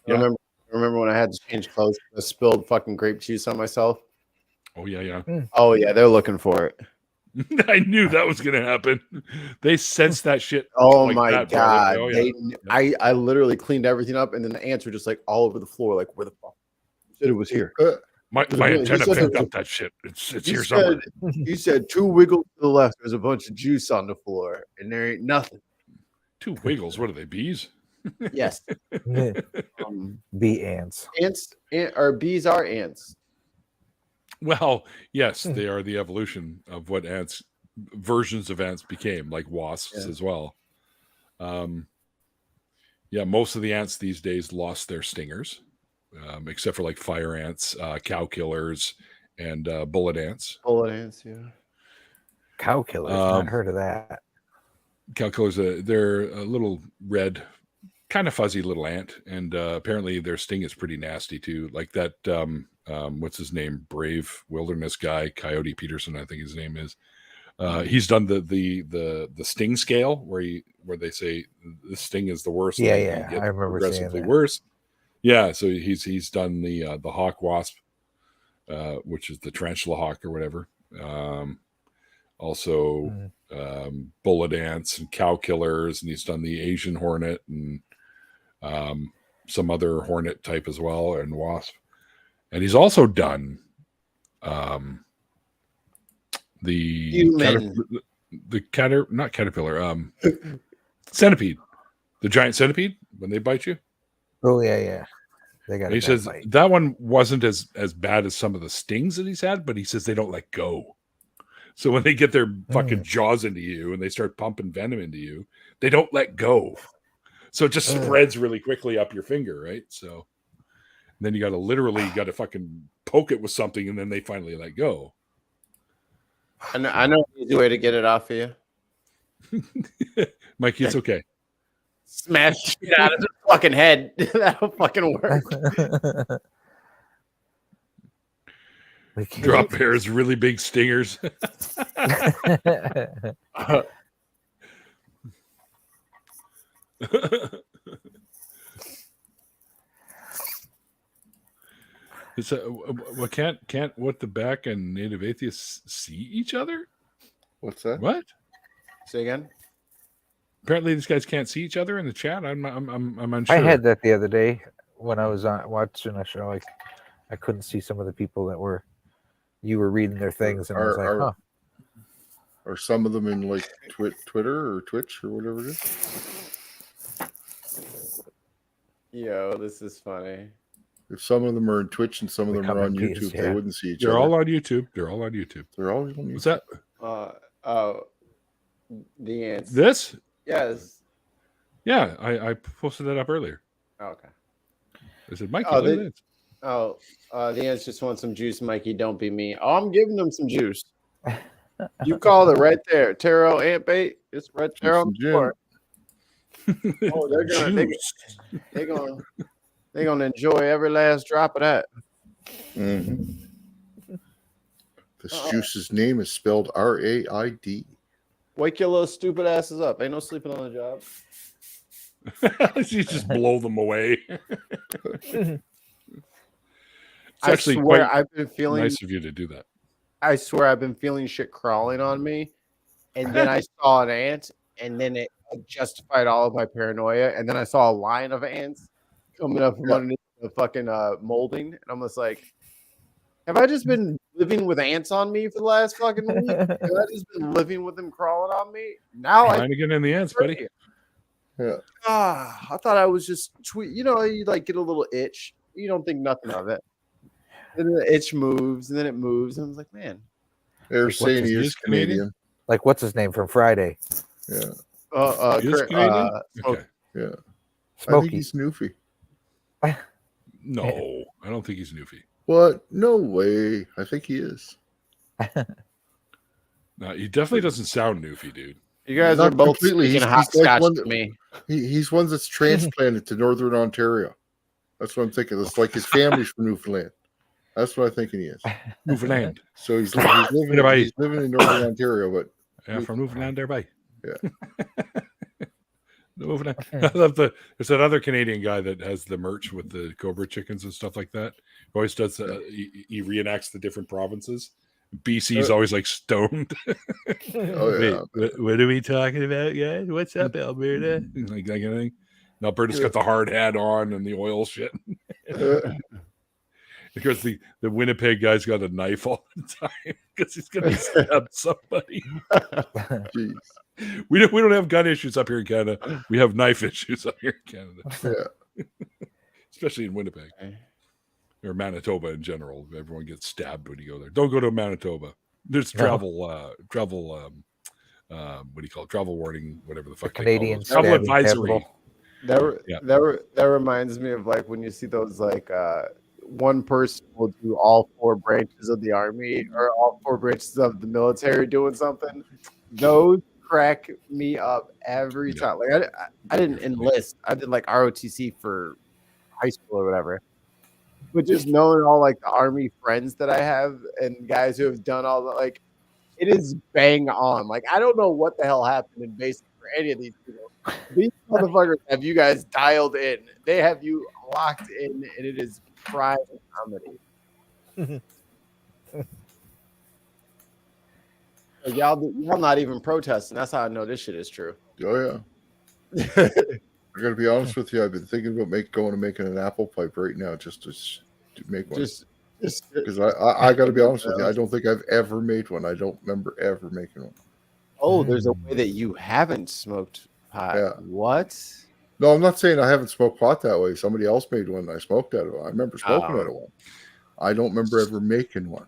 Yeah. Remember when I had to change clothes? I spilled fucking grape juice on myself. Oh yeah. Oh yeah, they're looking for it. I knew that was gonna happen. They sensed that shit. Oh like my that, bro. god! Oh, yeah. I literally cleaned everything up, and then the ants were just like all over the floor. Like, where the fuck? You said it was here. My He antenna said picked it- up that shit. It's You here somewhere. You said 2 wiggles to the left. There's a bunch of juice on the floor, and there ain't nothing. 2 wiggles. What are they? Bees? Yes, Bee ants. or bees are ants. Well, yes, they are the evolution of what versions of ants became, like wasps Yeah. as well. Most of the ants these days lost their stingers, except for like fire ants, cow killers, and bullet ants. Bullet ants, yeah. Cow killers. Um, Not heard of that. Cow killers, they're a little red, kind of fuzzy little ant, and apparently their sting is pretty nasty too. Like that, what's his name? Brave wilderness guy, Coyote Peterson, I think his name is. He's done the sting scale where they say the sting is the worst. Yeah, and you yeah, get I remember seeing progressively that. worse. Yeah, so he's done the hawk wasp, which is the tarantula hawk or whatever. Also bullet ants and cow killers, and he's done the Asian hornet and some other hornet type as well, and wasp. And he's also done Human. not caterpillar, centipede, the giant centipede when they bite you. Oh yeah. They got. And he says that one wasn't as bad as some of the stings that he's had, but he says they don't let go. So when they get their fucking jaws into you and they start pumping venom into you, they don't let go. So it just spreads really quickly up your finger, right? So then you got to fucking poke it with something, and then they finally let go. I know an easy way to get it off of you. Mikey, it's okay. Smash it out of the fucking head. That'll fucking work. Drop bears, really big stingers. It's what can't what the back and native atheists see each other? What's that? What? Say again. Apparently, these guys can't see each other in the chat. I'm unsure. I had that the other day when I was watching a show. I couldn't see some of the people that you were reading their things, and I was like, huh. Are some of them in like Twitter or Twitch or whatever it is? Yo, this is funny. If some of them are in Twitch and some of them are on YouTube, they wouldn't see each other. They're all on YouTube. They're all on YouTube. What's that? The ants. This? Yes. Yeah, I posted that up earlier. Oh, okay. I said, Mikey, the ants just want some juice, Mikey. Don't be me. Oh, I'm giving them some juice. You called it right there. Taro ant bait. It's right there on the floor. Oh, they're gonna enjoy every last drop of that. Mm-hmm. This juice's name is spelled RAID. Wake your little stupid asses up. Ain't no sleeping on the job. You just blow them away. I swear I've been feeling nice of you to do that. I swear I've been feeling shit crawling on me, and then I saw an ant, and then it justified all of my paranoia, and then I saw a line of ants coming up from underneath the fucking molding, and I'm just like, have I just been living with ants on me for the last fucking week? Have I just been living with them crawling on me? Now trying to get in the ants, buddy. Yeah. I thought I was just you like get a little itch. You don't think nothing of it. Then the itch moves, and then it moves, and I was like, man. They're saying he is Canadian. Like, what's his name from Friday? Yeah. He is Canadian? Okay. Yeah. Smokey. I think he's Newfie. No, I don't think he's Newfie. What? No way. I think he is. No, he definitely doesn't sound Newfie, dude. You guys are both speaking hopscotch like to me. He's one that's transplanted to Northern Ontario. That's what I'm thinking. It's like his family's from Newfoundland. That's what I'm thinking he is. Newfoundland. So he's living in Northern Ontario, but from Newfoundland there, yeah. Newfoundland. I love there's that other Canadian guy that has the merch with the Cobra chickens and stuff like that. He always does. He reenacts the different provinces. BC's always like stoned. Oh yeah. Wait, what are we talking about, guys? What's up, Alberta? Like that kind of thing. And Alberta's got the hard hat on and the oil shit. Because the Winnipeg guy's got a knife all the time because he's going to stab somebody. Jeez. We don't have gun issues up here in Canada. We have knife issues up here in Canada. Yeah. Especially in Winnipeg or Manitoba in general. Everyone gets stabbed when you go there. Don't go to Manitoba. There's travel what do you call it? Travel warning, whatever the fuck. Canadian travel advisory. That reminds me of like when you see those like one person will do all four branches of the army or all four branches of the military doing something. Those crack me up every time. Like I didn't enlist. I did like ROTC for high school or whatever. But just knowing all like the army friends that I have and guys who have done all the like, it is bang on. Like I don't know what the hell happened in basic for any of these people. These motherfuckers have you guys dialed in. They have you locked in, and it is prime comedy. Y'all not even protesting. That's how I know this shit is true. Oh yeah. I gotta be honest with you. I've been thinking about making an apple pipe right now, just to make one. Just Because I got to be honest with you, I don't think I've ever made one. I don't remember ever making one. Oh, there's a way that you haven't smoked pot. Yeah. What? No, I'm not saying I haven't smoked pot that way. Somebody else made one. I smoked out of one. I remember smoking out of one. I don't remember ever making one.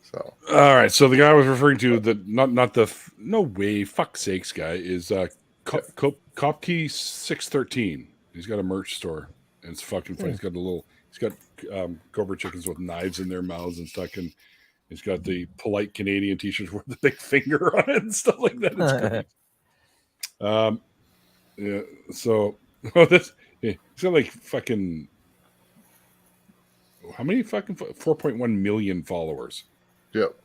So All right. So the guy I was referring to, the not the no way, fuck sakes guy, is Kopke 613. He's got a merch store, and it's fucking funny. He's got Cobra chickens with knives in their mouths and stuff, and he's got the polite Canadian t-shirts with the big finger on it and stuff like that. It's great. Yeah. So he's got like fucking how many fucking 4.1 million followers. yep.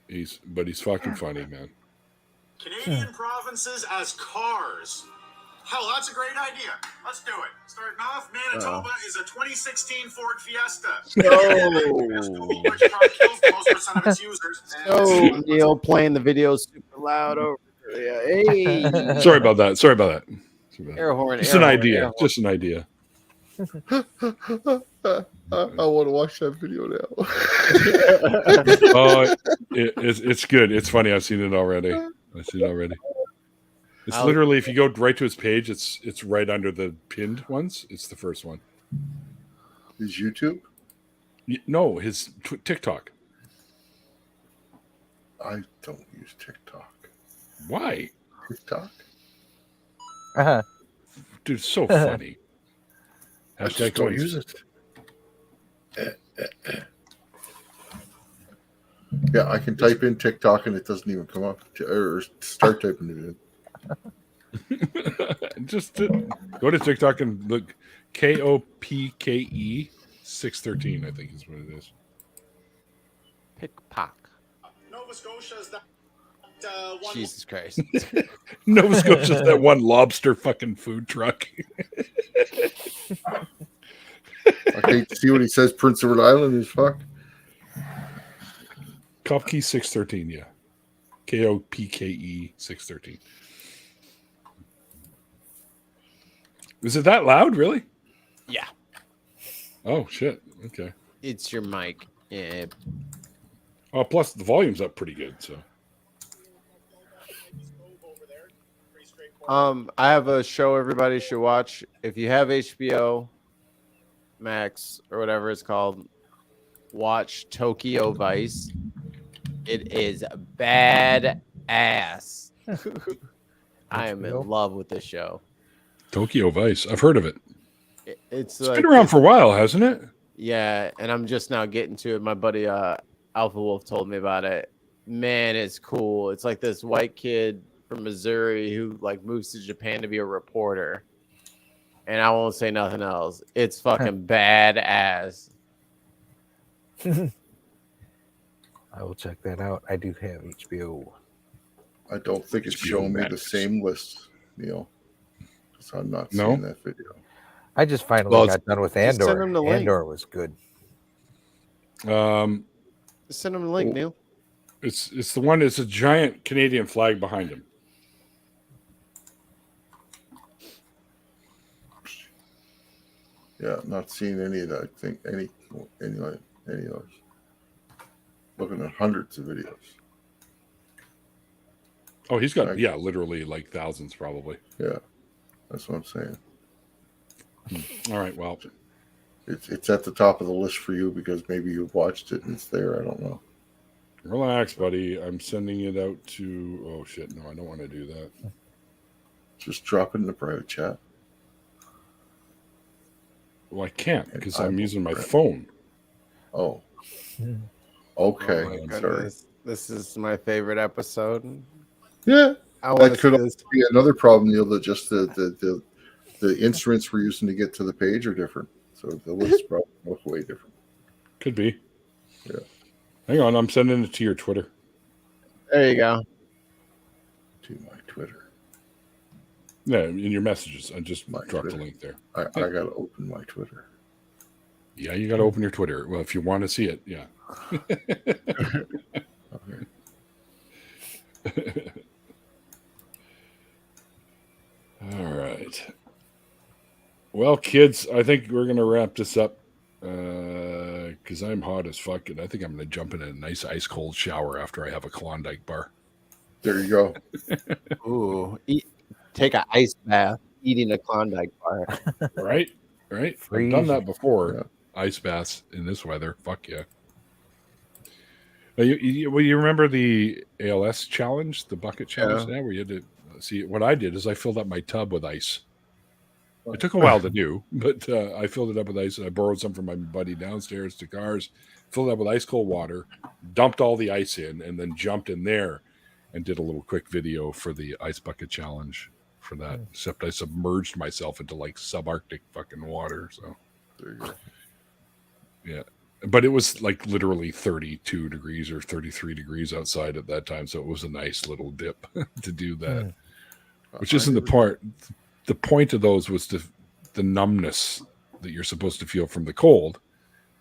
He's fucking funny, man. Canadian provinces as cars. Hell, that's a great idea. Let's do it. Starting off, Manitoba is a 2016 Ford Fiesta. Which car kills the most percent of its users. Oh, Neil playing the video super loud over. Yeah. Hey. Sorry about that. Air horn. Just an idea. Just an idea. I want to watch that video now. Oh, it's good. It's funny. I've seen it already. It's literally, if you go right to his page, it's right under the pinned ones. It's the first one. Is YouTube? No, his TikTok. I don't use TikTok. Why? TikTok? Dude, it's so funny. I just don't use it. Yeah, I can type in TikTok and it doesn't even come up. Or start typing it in. Just go to TikTok and look. KOPKE 613, I think is what it is. Pickpock. Nova Scotia is that one. Jesus Christ. Nova Scotia's that one lobster fucking food truck. Okay, see what he says. Prince of Rhode Island is fuck. Kopke 613, yeah. KOPKE 613. Is it that loud, really? Yeah. Oh shit. Okay. It's your mic. Yeah. Oh, plus the volume's up pretty good, so. I have a show everybody should watch. If you have HBO Max or whatever it's called, watch Tokyo Vice. It is bad ass. I am in love with this show. Tokyo Vice. I've heard of it. It's been around for a while, hasn't it? Yeah, and I'm just now getting to it. My buddy Alpha Wolf told me about it. Man, it's cool. It's like this white kid from Missouri who like moves to Japan to be a reporter. And I won't say nothing else. It's fucking badass. I will check that out. I do have HBO. I don't think it's HBO showing me the Max. same list, Neil. Because I'm not seeing that video. I just finally got done with just send Andor. him the link. Andor was good. Just send him the link, Neil. It's the one. It's a giant Canadian flag behind him. Yeah, not seeing any of that. I think any of those. Looking at hundreds of videos. Oh, he's got literally like thousands, probably. Yeah, that's what I'm saying. All right, well, It's at the top of the list for you because maybe you've watched it and it's there. I don't know. relax, buddy. I'm sending it out to. Oh shit! No, I don't want to do that. Just drop it in the private chat. Well, I can't because I'm using my phone. Oh. Okay. Oh, I'm sorry. This is my favorite episode. Yeah. I want That to could see this. also be another problem, Neil, that just the instruments we're using to get to the page are different. So the list probably look way different. Could be. Yeah. Hang on, I'm sending it to your Twitter. There you go. To my Twitter. Yeah, in your messages. I just My dropped Twitter. a link there. I gotta open my Twitter. Yeah, you got to open your Twitter. Well, if you want to see it, yeah. Okay. All right. Well, kids, I think we're gonna wrap this up because I'm hot as fuck, and I think I'm gonna jump in a nice ice cold shower after I have a Klondike bar. There you go. Ooh, take an ice bath, eating a Klondike bar. Right, right. I've Freeze. done that before. Yeah. Ice baths in this weather. Fuck yeah. You remember the ALS challenge, the bucket challenge? Yeah. Where you had to see. What I did is I filled up my tub with ice. It took a while to do, but I filled it up with ice, and I borrowed some from my buddy downstairs to cars. Filled it up with ice cold water, dumped all the ice in, and then jumped in there and did a little quick video for the ice bucket challenge for that. Except I submerged myself into like subarctic fucking water. So There you go. yeah, but it was like literally 32 degrees or 33 degrees outside at that time, so it was a nice little dip to do that. Which isn't the part. The point of those was the numbness that you're supposed to feel from the cold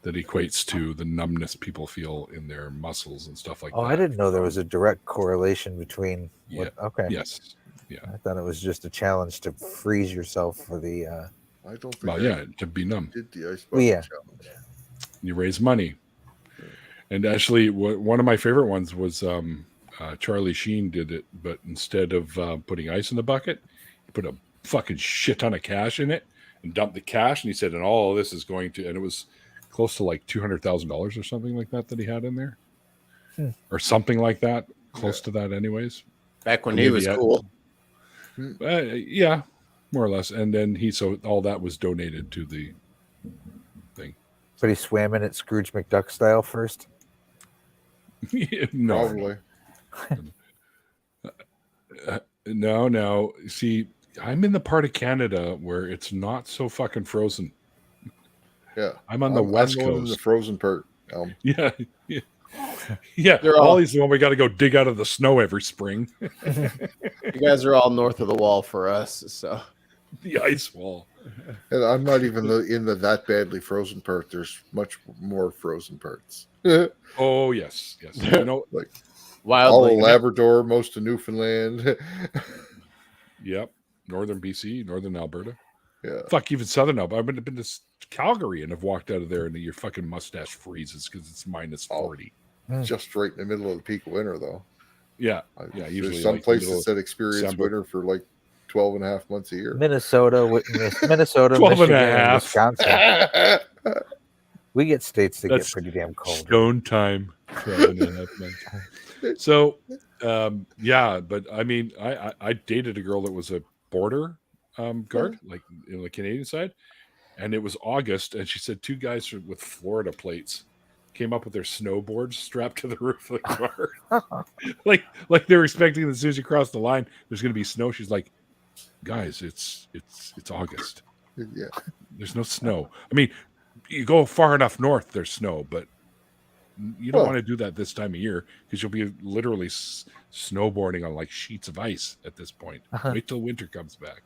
that equates to the numbness people feel in their muscles and stuff like that. Oh, I didn't know there was a direct correlation between what, okay. Yes. Yeah. I thought it was just a challenge to freeze yourself for the I don't think Well, yeah, to be numb. did the ice Well, yeah. challenge. You raise money. And actually, one of my favorite ones was Charlie Sheen did it, but instead of putting ice in the bucket, he put a fucking shit ton of cash in it and dumped the cash. And he said, and all of this is going to, and it was close to like $200,000 or something like that he had in there, or something like that, close to that, anyways. Back when Maybe he was cool. Yeah, more or less. And then so all that was donated to the thing. but he swam in it Scrooge McDuck style first. No, Probably. no. See, I'm in the part of Canada where it's not so fucking frozen. Yeah. I'm on the west going in coast. the frozen part. Yeah. Yeah. They're all- Ollie's the one we got to go dig out of the snow every spring. You guys are all north of the wall for us, so The ice wall. And I'm not even in the that badly frozen part. There's much more frozen parts. Oh, yes. You know, Like wildly. all of Labrador, most of Newfoundland. yep. Northern BC, Northern Alberta. Yeah. Fuck, even Southern Alberta. I've been to Calgary and have walked out of there and your fucking mustache freezes because it's minus 40. Just right in the middle of the peak of winter, though. Yeah. Yeah. Usually There's some like the middle places of that experience December. winter for like 12 and a half months a year. Minnesota, Minnesota, 12 and a Michigan, and half. Wisconsin. We get states that That's get pretty damn cold. Stone time. 12 and a half months. So, yeah, but I mean, I dated a girl that was a border guard, like in the Canadian side, and it was August, and she said two guys with Florida plates came up with their snowboards strapped to the roof of the car, like they were expecting that as soon as you cross the line, there's going to be snow. She's like, guys, it's August. Yeah. There's no snow. I mean, you go far enough north, there's snow, but you don't Well- want to do that this time of year because you'll be literally snowboarding on like sheets of ice at this point. Wait till winter comes back.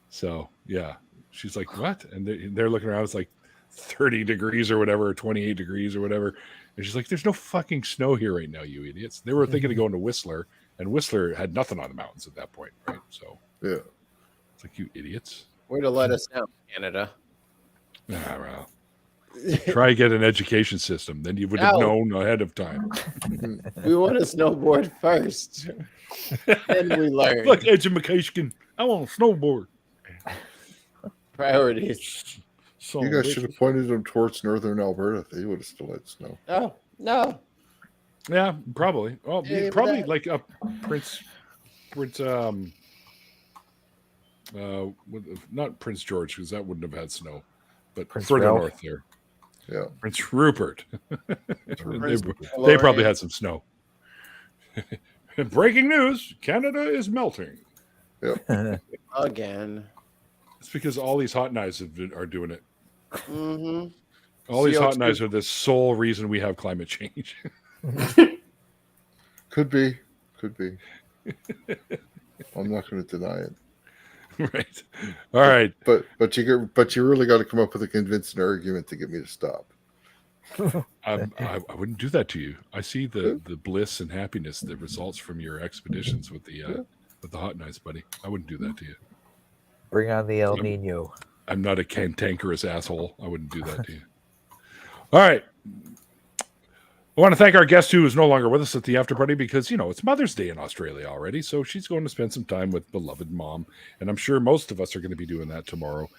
So yeah, she's like, what? And they're looking around. It's like 30 degrees or whatever, or 28 degrees or whatever. And she's like, there's no fucking snow here right now, you idiots. They were thinking of going to Whistler, and Whistler had nothing on the mountains at that point, right? So Yeah. it's like, you idiots. Way to let us down, Canada. Ah, well. Try get an education system, then you would have known ahead of time. We want to snowboard first. Then we learn. Look, education. I want to snowboard. Priorities. So You guys should have pointed them towards northern Alberta. They would have still had snow. Oh, no. Yeah, probably. Well, Yeah, probably but like up Prince, not Prince George, because that wouldn't have had snow, but Prince further Ralph. north there, Yeah. Prince Rupert. Prince they probably had some snow. Breaking news: Canada is melting. Again. It's because all these hot knives are doing it. Mm-hmm. All these hot CO2. knives are the sole reason we have climate change. Could be. I'm not going to deny it. Right. All right. But you really got to come up with a convincing argument to get me to stop. I wouldn't do that to you. I see the bliss and happiness that results from your expeditions with the hot knives, buddy. I wouldn't do that to you. Bring on the El Nino. I'm not a cantankerous asshole. I wouldn't do that to you. All right. I want to thank our guest who is no longer with us at the after party because, it's Mother's Day in Australia already. So she's going to spend some time with beloved mom. And I'm sure most of us are going to be doing that tomorrow,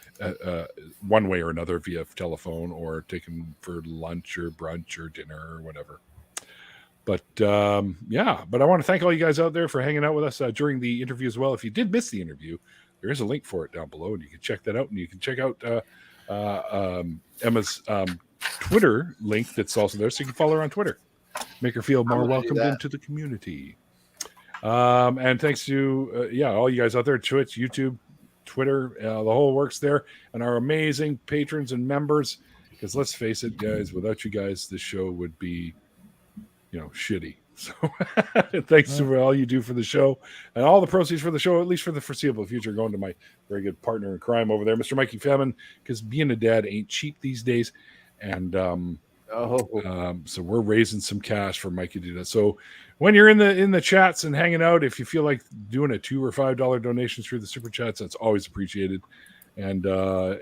one way or another, via telephone or taking for lunch or brunch or dinner or whatever. But but I want to thank all you guys out there for hanging out with us during the interview as well. If you did miss the interview, there is a link for it down below, and you can check that out. And you can check out Emma's Twitter link that's also there, so you can follow her on Twitter. Make her feel more welcomed into the community. And thanks to all you guys out there, Twitch, YouTube, Twitter, the whole works there, and our amazing patrons and members. Because let's face it, guys, without you guys, this show would be, shitty. So thanks to all you do for the show, and all the proceeds for the show, at least for the foreseeable future, going to my very good partner in crime over there, Mr. Mikey Femin, because being a dad ain't cheap these days. And so we're raising some cash for Mikey to do that. So when you're in the chats and hanging out, if you feel like doing a $2 or $5 donation through the super chats, that's always appreciated. And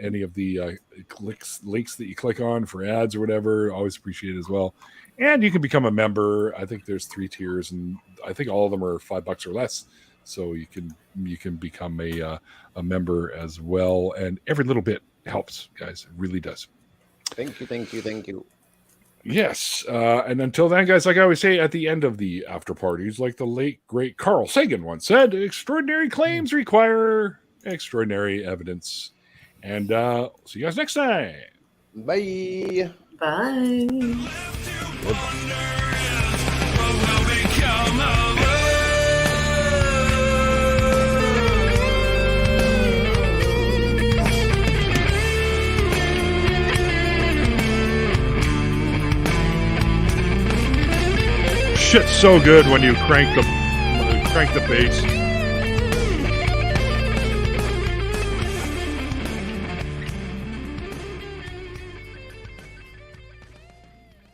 any of the links that you click on for ads or whatever, always appreciated as well. And you can become a member. I think there's 3 tiers, and I think all of them are $5 or less. So you can become a member as well. And every little bit helps, guys. It really does. Thank you. Yes. And until then, guys, like I always say at the end of the after parties, like the late, great Carl Sagan once said, extraordinary claims require extraordinary evidence. And see you guys next time. Bye. Bye. Shit's so good when you crank the bass.